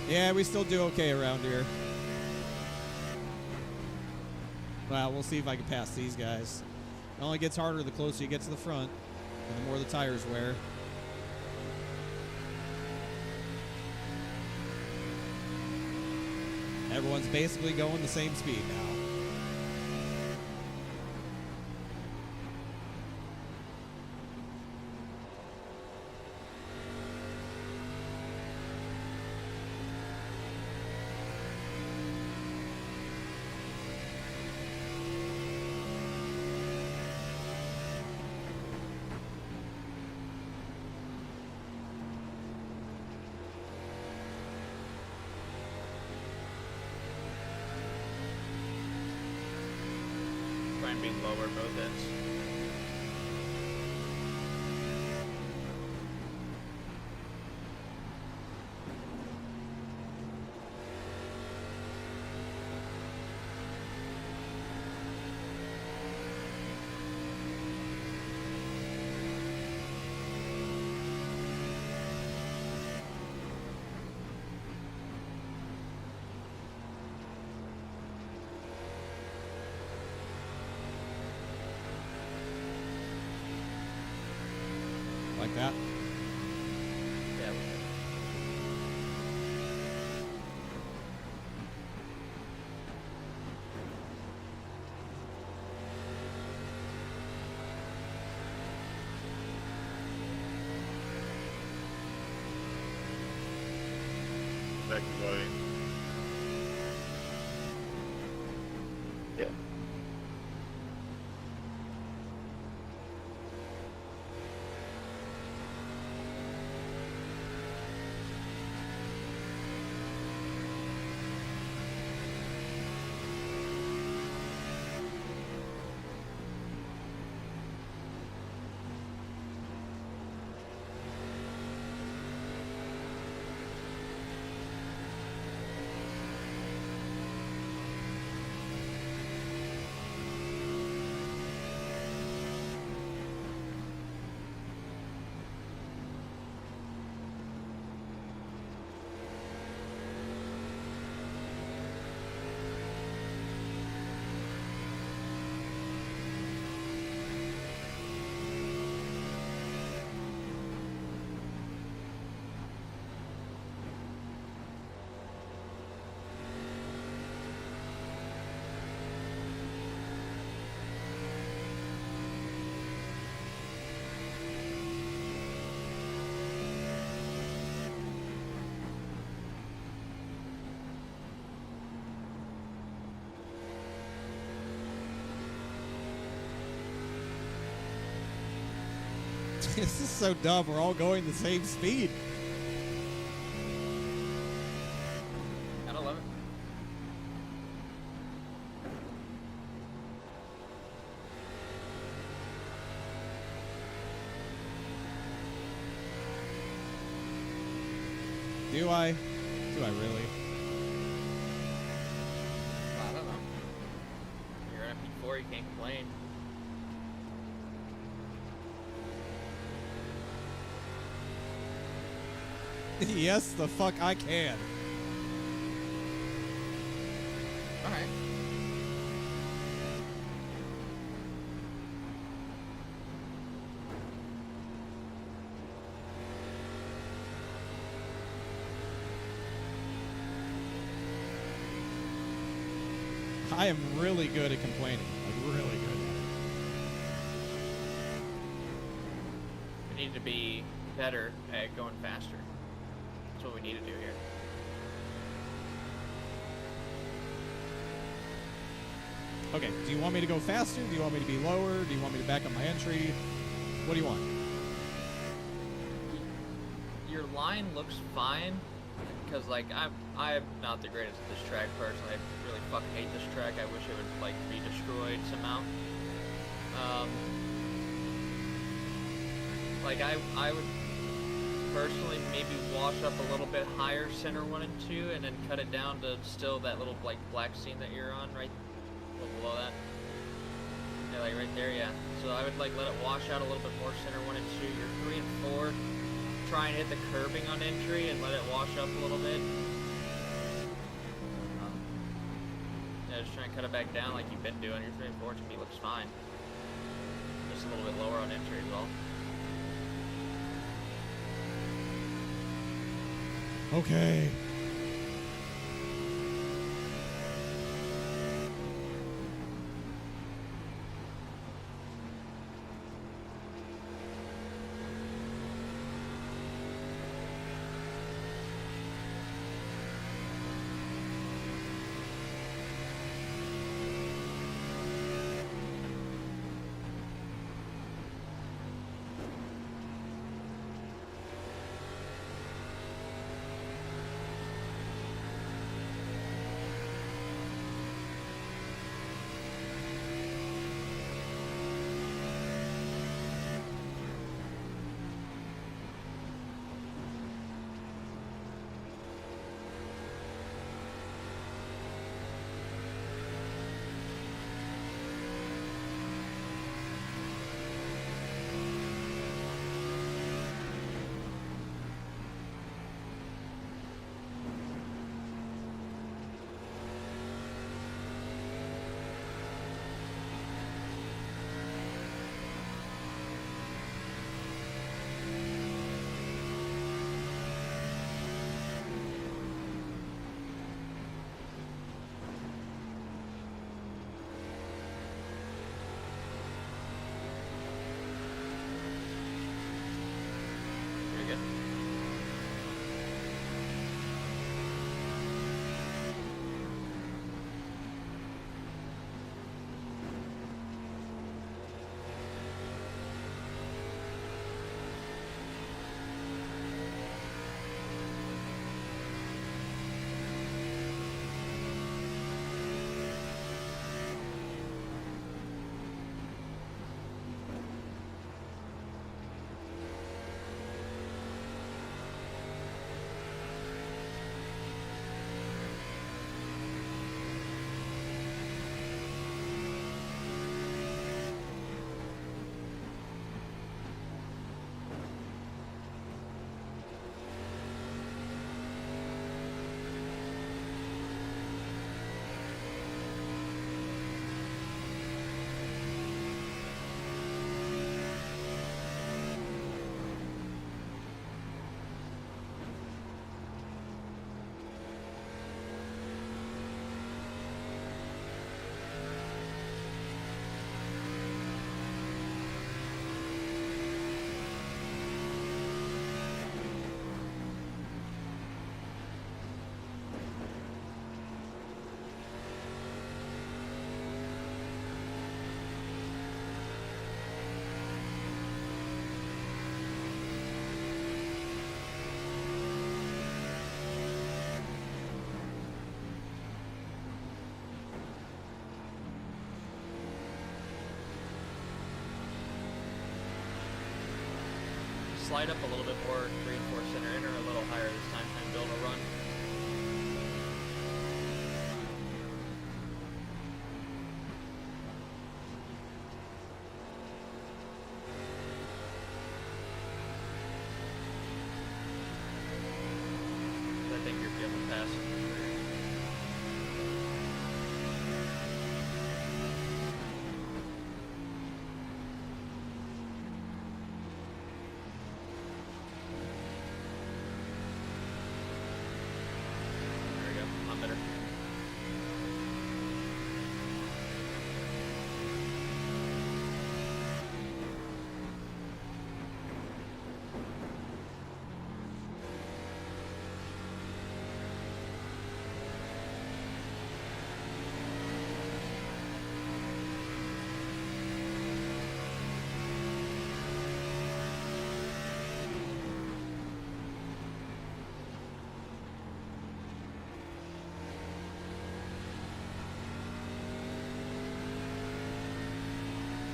Yeah, we still do okay around here. Well, we'll see if I can pass these guys. It only gets harder the closer you get to the front, and the more the tires wear. Everyone's basically going the same speed now. Try and be lower both ends. Like that. Yeah. Thank you, buddy. Yeah. This is so dumb. We're all going the same speed. I don't love it. Do I? Do I really? You can't complain. Yes, the fuck I can. All right. I am really good at complaining. Like, really good at it. We need to be better at going faster. That's what we need to do here. Okay, do you want me to go faster? Do you want me to be lower? Do you want me to back up my entry? What do you want? Your line looks fine, because like I'm not the greatest at this track personally. I really fucking hate this track. I wish it would like be destroyed somehow. Like I would personally maybe wash up a little bit higher center 1 and 2, and then cut it down to still that little like black scene that you're on right a little below that. Yeah, like right there, yeah. So I would like let it wash out a little bit more center 1 and 2. Your 3 and 4. Try and hit the curbing on entry and let it wash up a little bit. Yeah, just try and cut it back down like you've been doing. Your 3 and 4 to me looks fine. Just a little bit lower on entry as well. Okay. Very good. Slide up a little bit more, 3 and 4 center in, or a little higher this time, and build a run.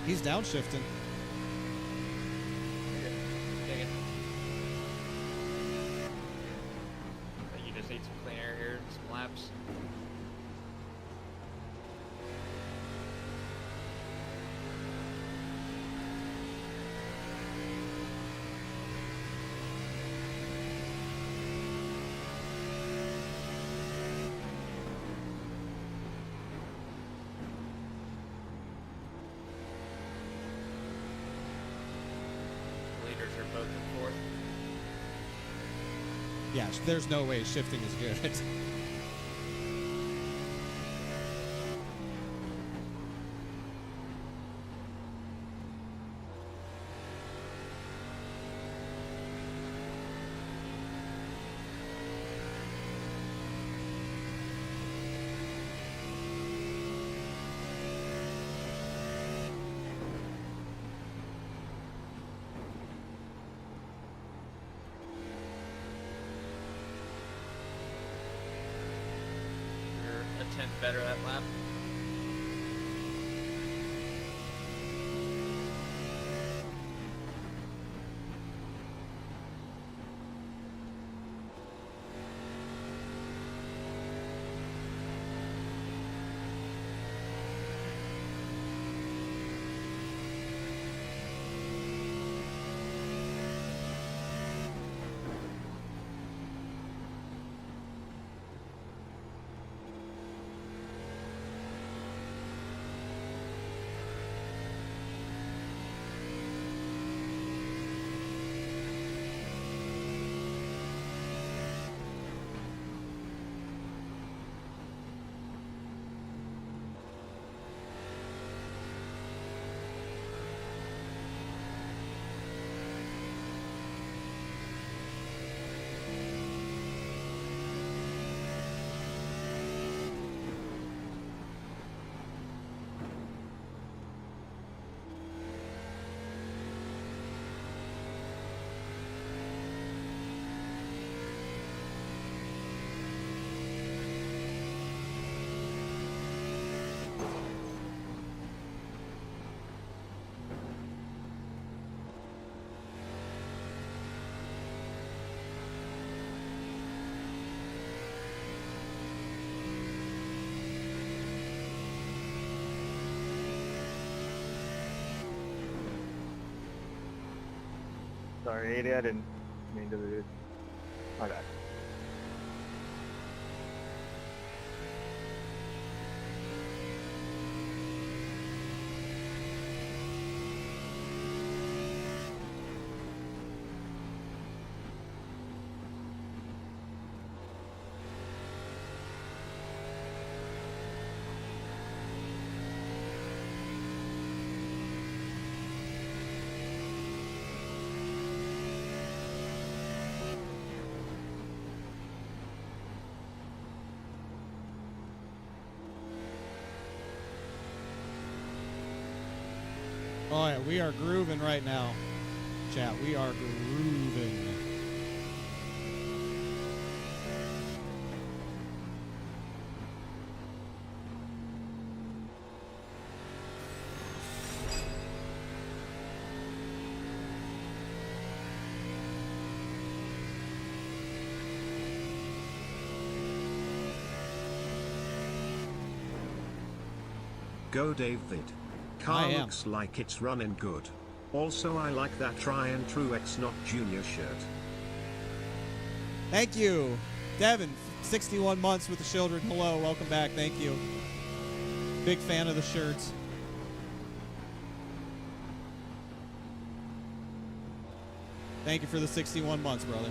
He's downshifting. Dig it. I think you just need some clean air here, some laps. Leaders are both in fourth. Yeah, there's no way shifting is good. You're a tenth better that lap. Sorry, 80, I didn't mean to do. My bad. Oh yeah, we are grooving right now. Chat, we are grooving. Go David. I Car am. looks like it's running good. Also I like that Try and True X Not Junior shirt. Thank you. Devin, 61 months with the children. Hello, welcome back. Thank you. Big fan of the shirts. Thank you for the 61 months, brother.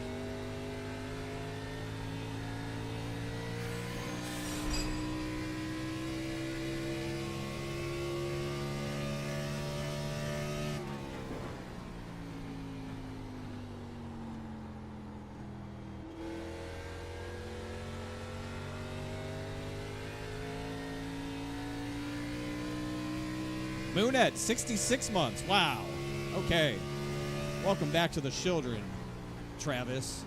Moonette, 66 months. Wow. Okay. Welcome back to the children, Travis.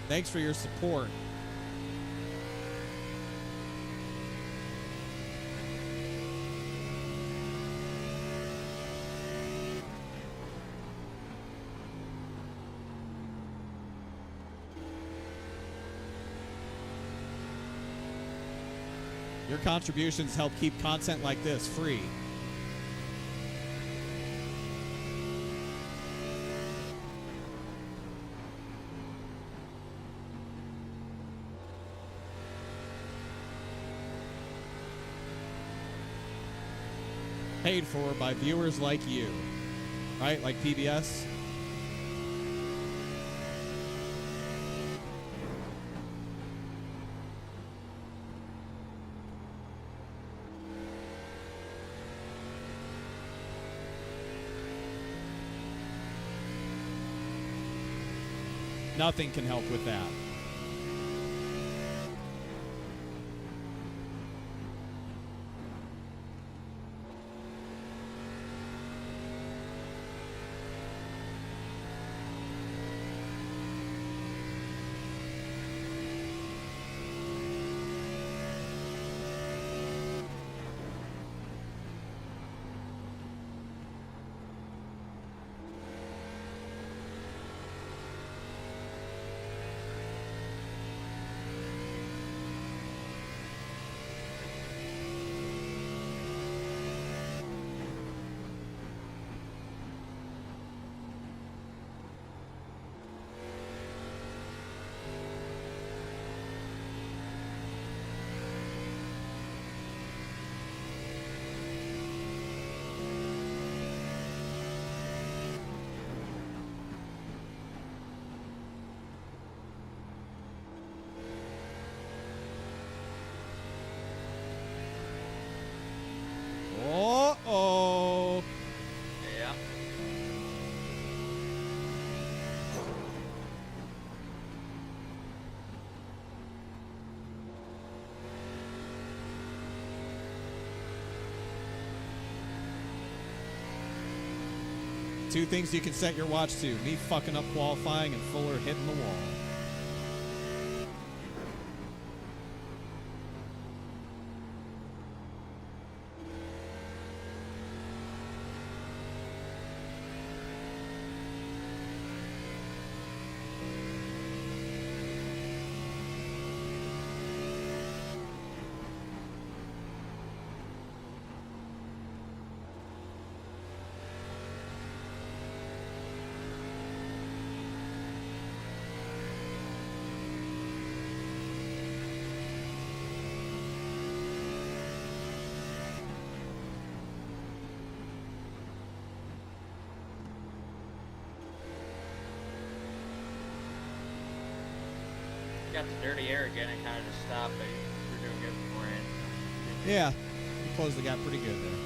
Thanks for your support. Your contributions help keep content like this free. Paid for by viewers like you. Right? Like PBS? Nothing can help with that. Uh-oh. Yeah. Two things you can set your watch to. Me fucking up qualifying and Fuller hitting the wall. Got the dirty air again and kind of just stopped, but we're doing good beforehand. Yeah. We closed the gap pretty good there.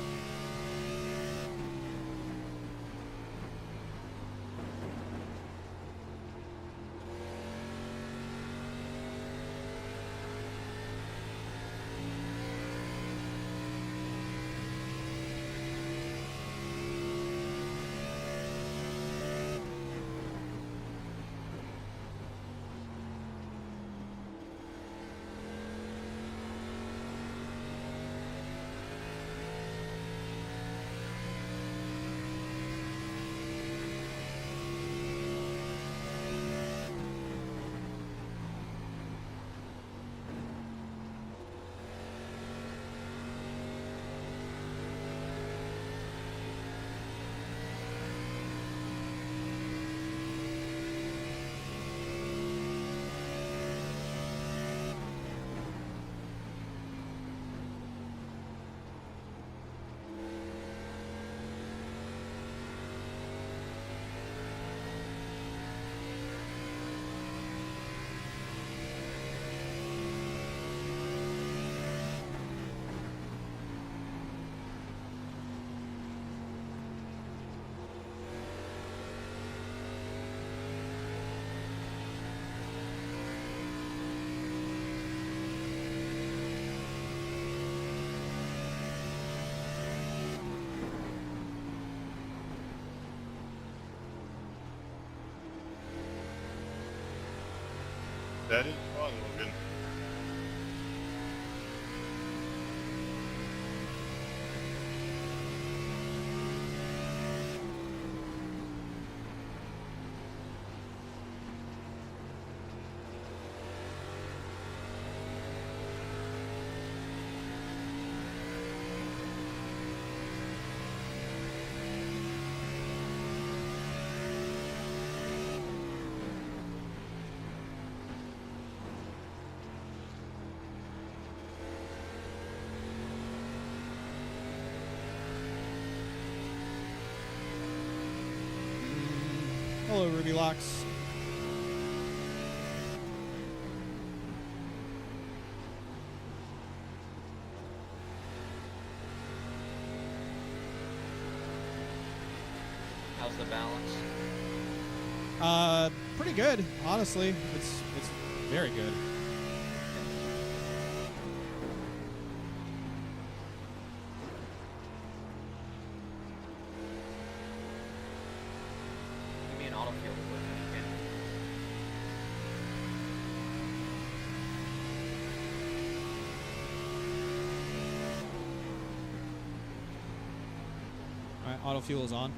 That is fun, Logan. Hello, Ruby Locks. How's the balance? Pretty good, honestly. It's very good. Give me an autofill quick if you can. All right, auto fuel is on.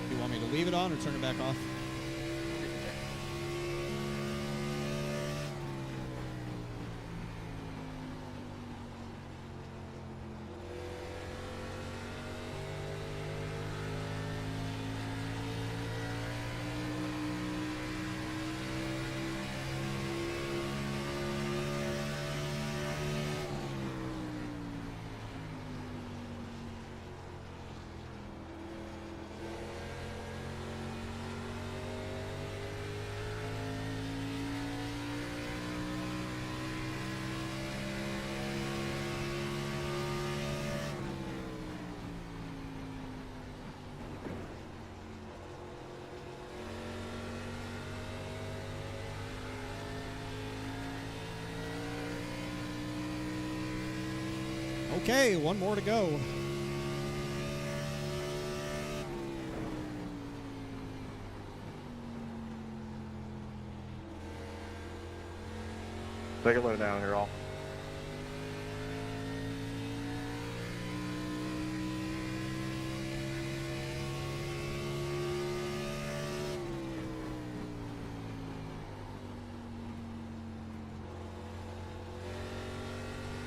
Do you want me to leave it on or turn it back off? Okay, one more to go. Take a load down here, all.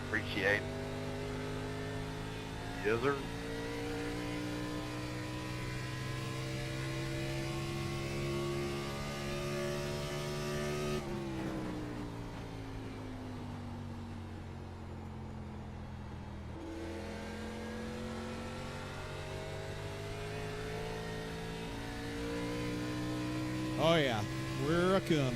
Appreciate. Yes, sir. Oh yeah, we're a coming.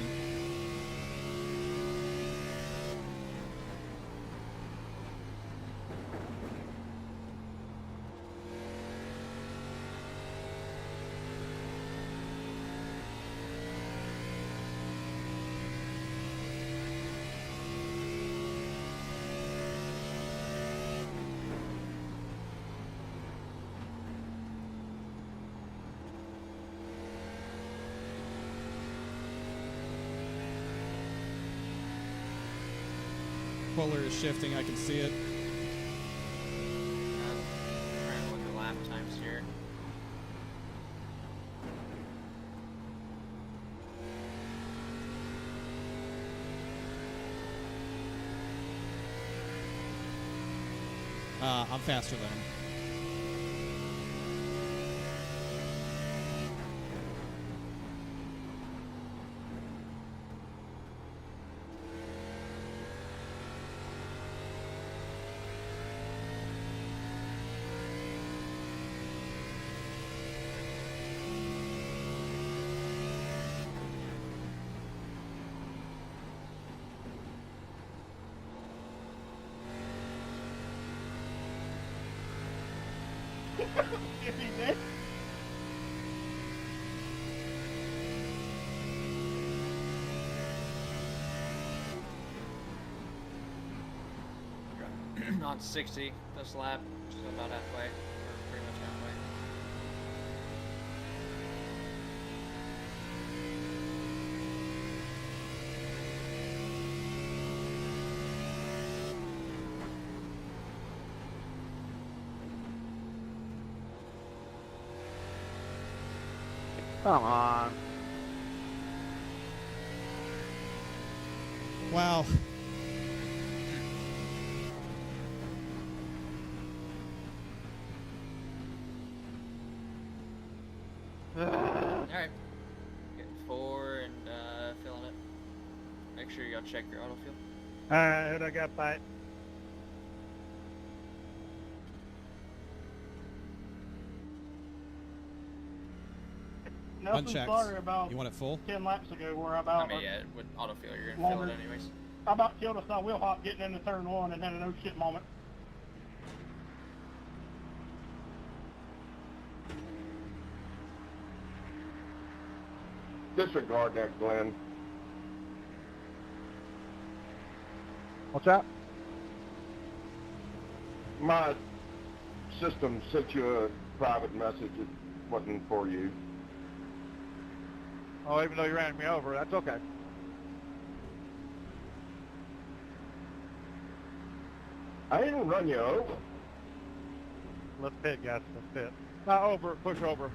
Puller is shifting, I can see it. Trying to look at lap times here. I'm faster than him. On 60 this lap, just about halfway, or pretty much halfway. Come on. Wow, I'll check your autofill. All right, what I got, Bite? Nothing Unchecked. started about You want it full? 10 laps ago where I I about, mean, yeah, with autofill, you're gonna fill it anyways. I about killed us on wheel hop getting into turn 1 and had a no shit moment. Disregard that, Glenn. What's that? My system sent you a private message. It wasn't for you. Oh, even though you ran me over, that's okay. I didn't run you over. Let's pit, guys. Let's pit. Not over, push over.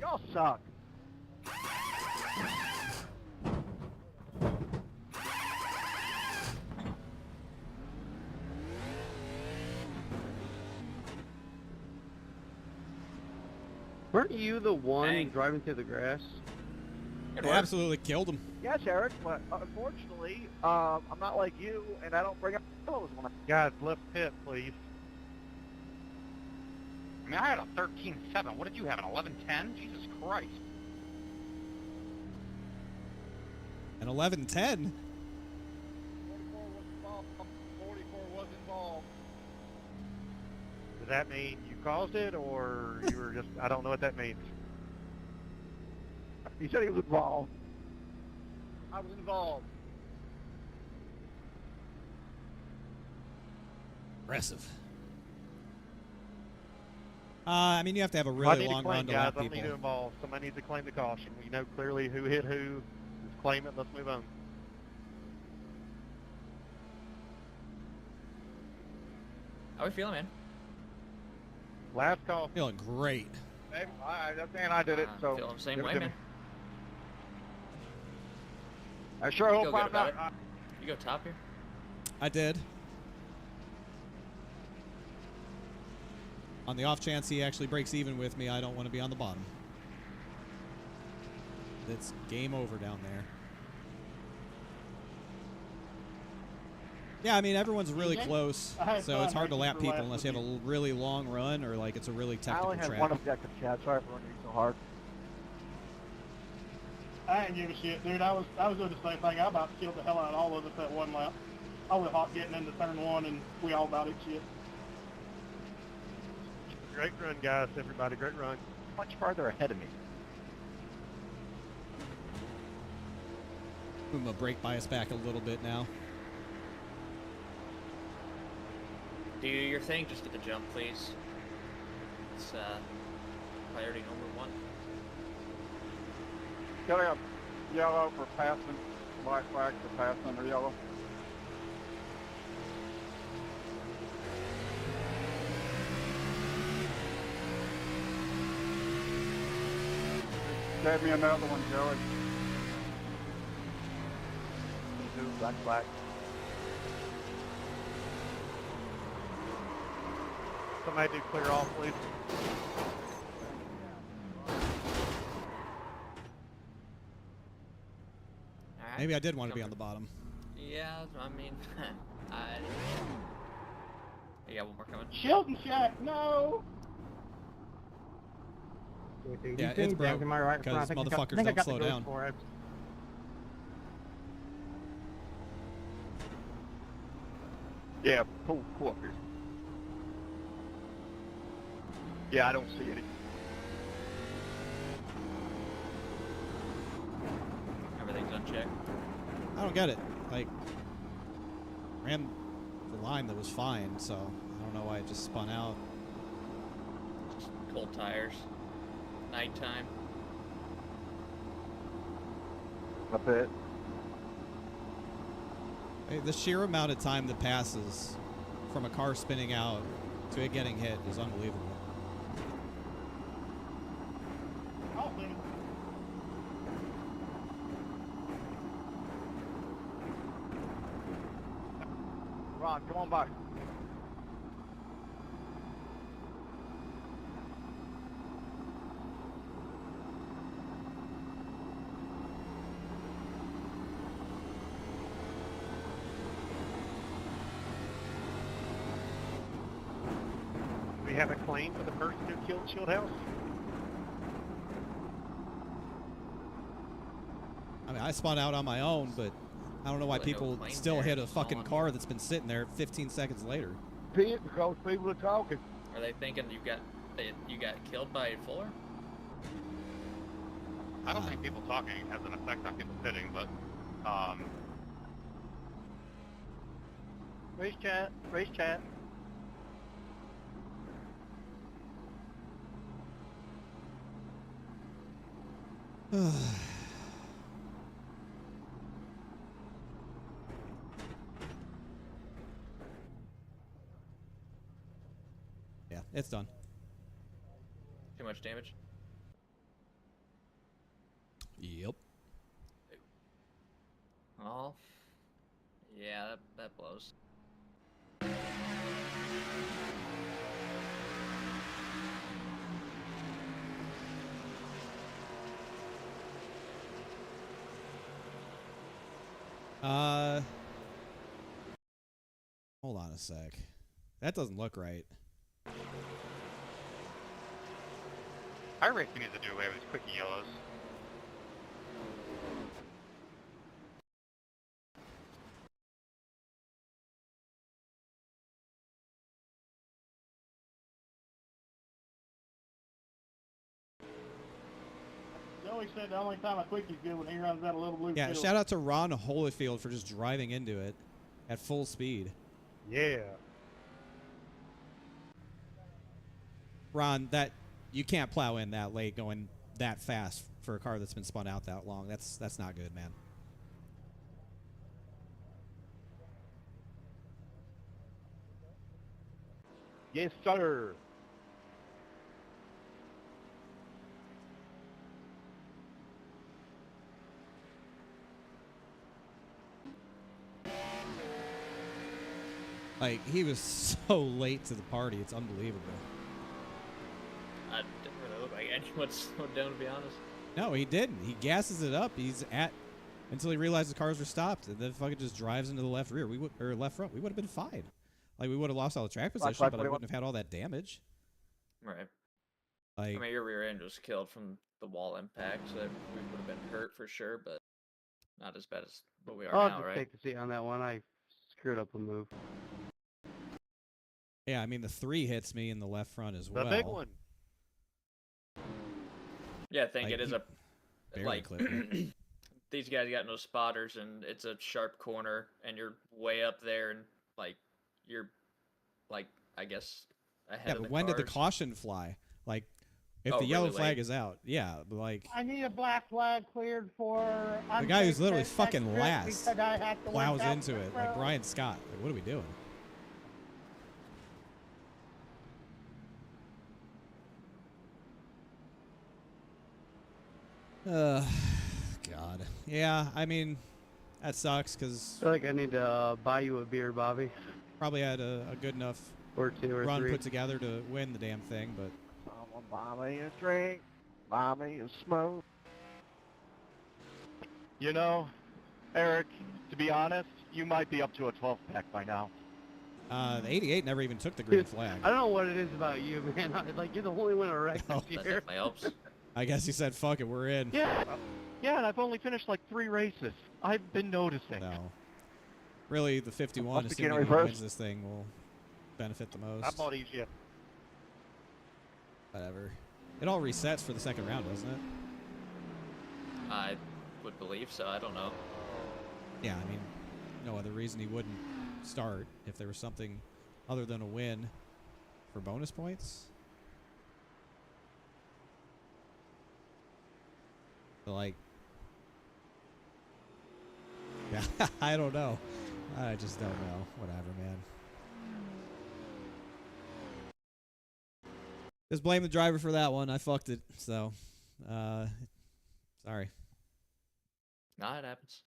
Y'all suck. Weren't you the one Dang. driving through the grass? Good I work. absolutely killed him. Yes, Eric, but unfortunately, I'm not like you, and I don't bring up pillows when I... Guys, left pit, please. I mean, I had a 13.7. What did you have, an 11.10? Jesus Christ. An 11:10. 44 was involved. Does that mean you caused it, or you were just, I don't know what that means. He said he was involved. I was involved. Aggressive. I mean, you have to have a I really need long to claim, run to guys. lap I don't people. need to involve. Somebody needs to claim the caution. We know clearly who hit who. Just claim it. Let's move on. How we feeling, man? Last call. Feeling great. Hey, and I did it, so... Feeling the same give it way, to me. man. I sure Feel hope good I'm about not... You go top here? I did. On the off chance he actually breaks even with me, I don't want to be on the bottom. It's game over down there. Yeah, I mean, everyone's really close, so it's hard to lap people unless you have a really long run or, like, it's a really I technical only had track. one objective, Chad. Sorry for running you so hard. I didn't give a shit, dude. I was doing the same thing. I about killed the hell out of all of us that one lap. I was hot getting into turn 1, and we all about it shit. Great run, guys. Everybody, great run. Much farther ahead of me. I'm going to brake bias back a little bit now. Do your thing, just get the jump, please. It's priority number 1. Getting a yellow for passing, white flag for passing or yellow. Gave me another one, Joey. Black flag. Somebody do clear off, please. Alright. Maybe I did want to be on the bottom. Yeah, I mean, you got one more coming. Sheldon Shack, no! Yeah, it's broke because motherfuckers don't slow down. Yeah, pull up here. Yeah, I don't see it. Everything's unchecked. I don't get it. Like, ran the line that was fine, so I don't know why it just spun out. Just cold tires. Nighttime. A bit. Hey, the sheer amount of time that passes from a car spinning out to it getting hit is unbelievable. Ron, come on by. you have a claim for the person who killed Shieldhouse? I mean, I spun out on my own, but I don't know why Really no people claim still there, hit a it's fucking on. car that's been sitting there 15 seconds later. Pete, because people are talking. Are they thinking you got killed by Fuller? I don't think people talking has an effect on people pitting, but Race chat, race chat. Yeah, it's done. Too much damage? Yep. Oh. Yeah, that blows. Hold on a sec. That doesn't look right. iRacing needs to do away with quickie yellows. Joey said the only time a quickie good when he runs that little blue Yeah, field. shout out to Ron Holyfield for just driving into it at full speed. Yeah. Ron, that you can't plow in that late going that fast for a car that's been spun out that long. That's not good, man. Yes, sir. Like, he was so late to the party. It's unbelievable. I didn't really look like anyone slowed down, to be honest. No, he didn't. He gasses it up. He's at until he realized the cars were stopped, and then fucking just drives into the left rear. We would or left front. We would have been fine. Like, we would have lost all the track position, but I wouldn't have had all that damage. Right. Like, I mean, your rear end was killed from the wall impact, so we would have been hurt for sure, but not as bad as what we are I'll now, just right? take the seat on that one. I screwed up a move. yeah, I mean, the 3 hits me in the left front as well. The big one. Yeah, I think Like, it is a barely like clipped me. these guys got no spotters, and it's a sharp corner, and you're way up there, and like you're like I guess ahead Yeah, of but the when did the cars. caution fly? Like, if Oh, the yellow really flag late? is out, yeah, but like I need a black flag cleared for. the guy who's unsafe literally exit fucking last because I have to plows work out into the it. Like road. Brian Scott. Like, what are we doing? God. Yeah, I mean, that sucks because I feel like I need to buy you a beer, Bobby, probably had a good enough or 2 or run 3. put together to win the damn thing, but Someone buy me a drink, buy me a smoke. You know, Eric, to be honest, you might be up to a 12-pack by now. the 88 never even took the green Dude, flag. I don't know what it is about you, man. Like, you're the only one wrecked Oh. this That year. definitely helps. I guess he said, "Fuck it, we're in." Yeah, and I've only finished like 3 races. I've been noticing. No, really, the 51, Must be getting assuming he reversed. wins this thing, will benefit the most. I bought easy. Whatever. It all resets for the second round, doesn't it? I would believe so. I don't know. Yeah, I mean, no other reason he wouldn't start if there was something other than a win for bonus points. So, like, yeah, I don't know. I just don't know. Whatever, man. Just blame the driver for that one. I fucked it. So, sorry. Nah, it happens.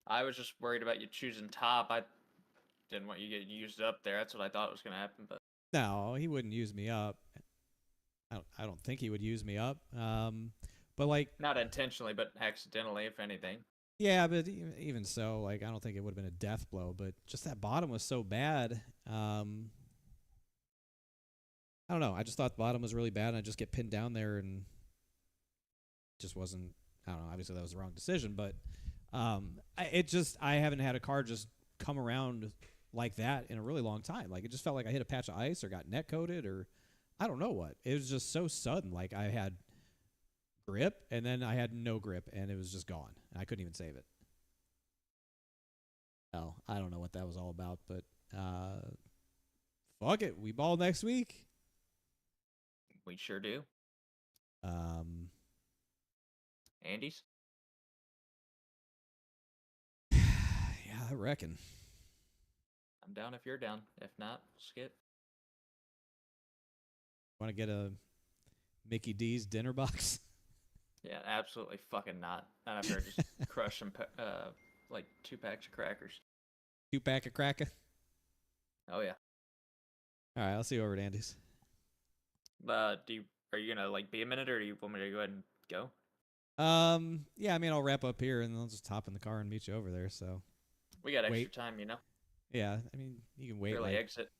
I was just worried about you choosing top. I didn't want you to get used up there. That's what I thought was going to happen, but No, he wouldn't use me up. I don't think he would use me up. But like, not intentionally, but accidentally, if anything. yeah, but even so, like, I don't think it would have been a death blow. But just that bottom was so bad. I don't know. I just thought the bottom was really bad, and I just get pinned down there, and just wasn't. I don't know. Obviously, that was the wrong decision, but I haven't had a car just come around like that in a really long time. Like, it just felt like I hit a patch of ice or got net coated, or I don't know what. It was just so sudden. Like, I had grip, and then I had no grip, and it was just gone. And I couldn't even save it. Oh, I don't know what that was all about, but fuck it. We ball next week. We sure do. Andy's? Yeah, I reckon. I'm down if you're down. If not, skip. Want to get a Mickey D's dinner box? Yeah, absolutely fucking not. Not after I just crush some, like 2 packs of crackers. 2-pack of cracker? Oh, yeah. All right, I'll see you over at Andy's. Are you gonna like be a minute, or do you want me to go ahead and go? Yeah, I mean, I'll wrap up here, and I'll just hop in the car and meet you over there, so. We got extra Wait. time, you know? Yeah, I mean, you can wait. Early like, exit.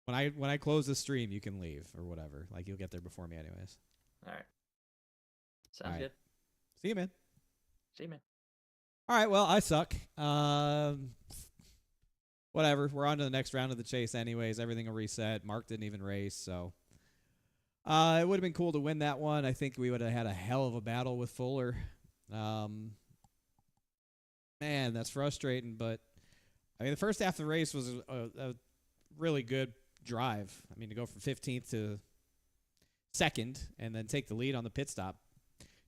when I close the stream, you can leave or whatever. Like, you'll get there before me anyways. All right. Sounds good. See you, man. See you, man. All right, well, I suck. Whatever. We're on to the next round of the chase anyways. Everything will reset. Mark didn't even race, so. It would have been cool to win that one. I think we would have had a hell of a battle with Fuller. Man, that's frustrating, but I mean, the first half of the race was a really good drive. I mean, to go from 15th to 2nd and then take the lead on the pit stop.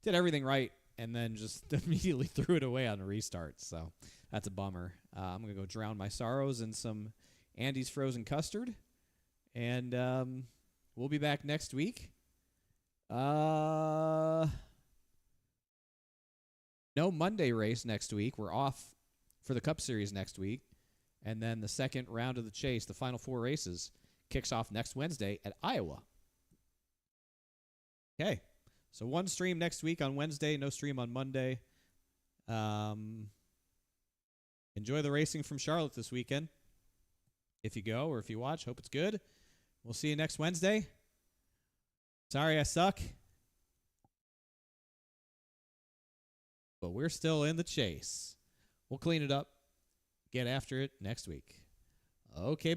Did everything right, and then just immediately threw it away on a restart. So that's a bummer. I'm going to go drown my sorrows in some Andy's frozen custard. And we'll be back next week. No Monday race next week. We're off for the Cup Series next week. And then the second round of the chase, the final 4 races, kicks off next Wednesday at Iowa. Okay. So 1 stream next week on Wednesday, no stream on Monday. Enjoy the racing from Charlotte this weekend. If you go or if you watch, hope it's good. We'll see you next Wednesday. Sorry I suck. But we're still in the chase. We'll clean it up. Get after it next week. Okay, bye.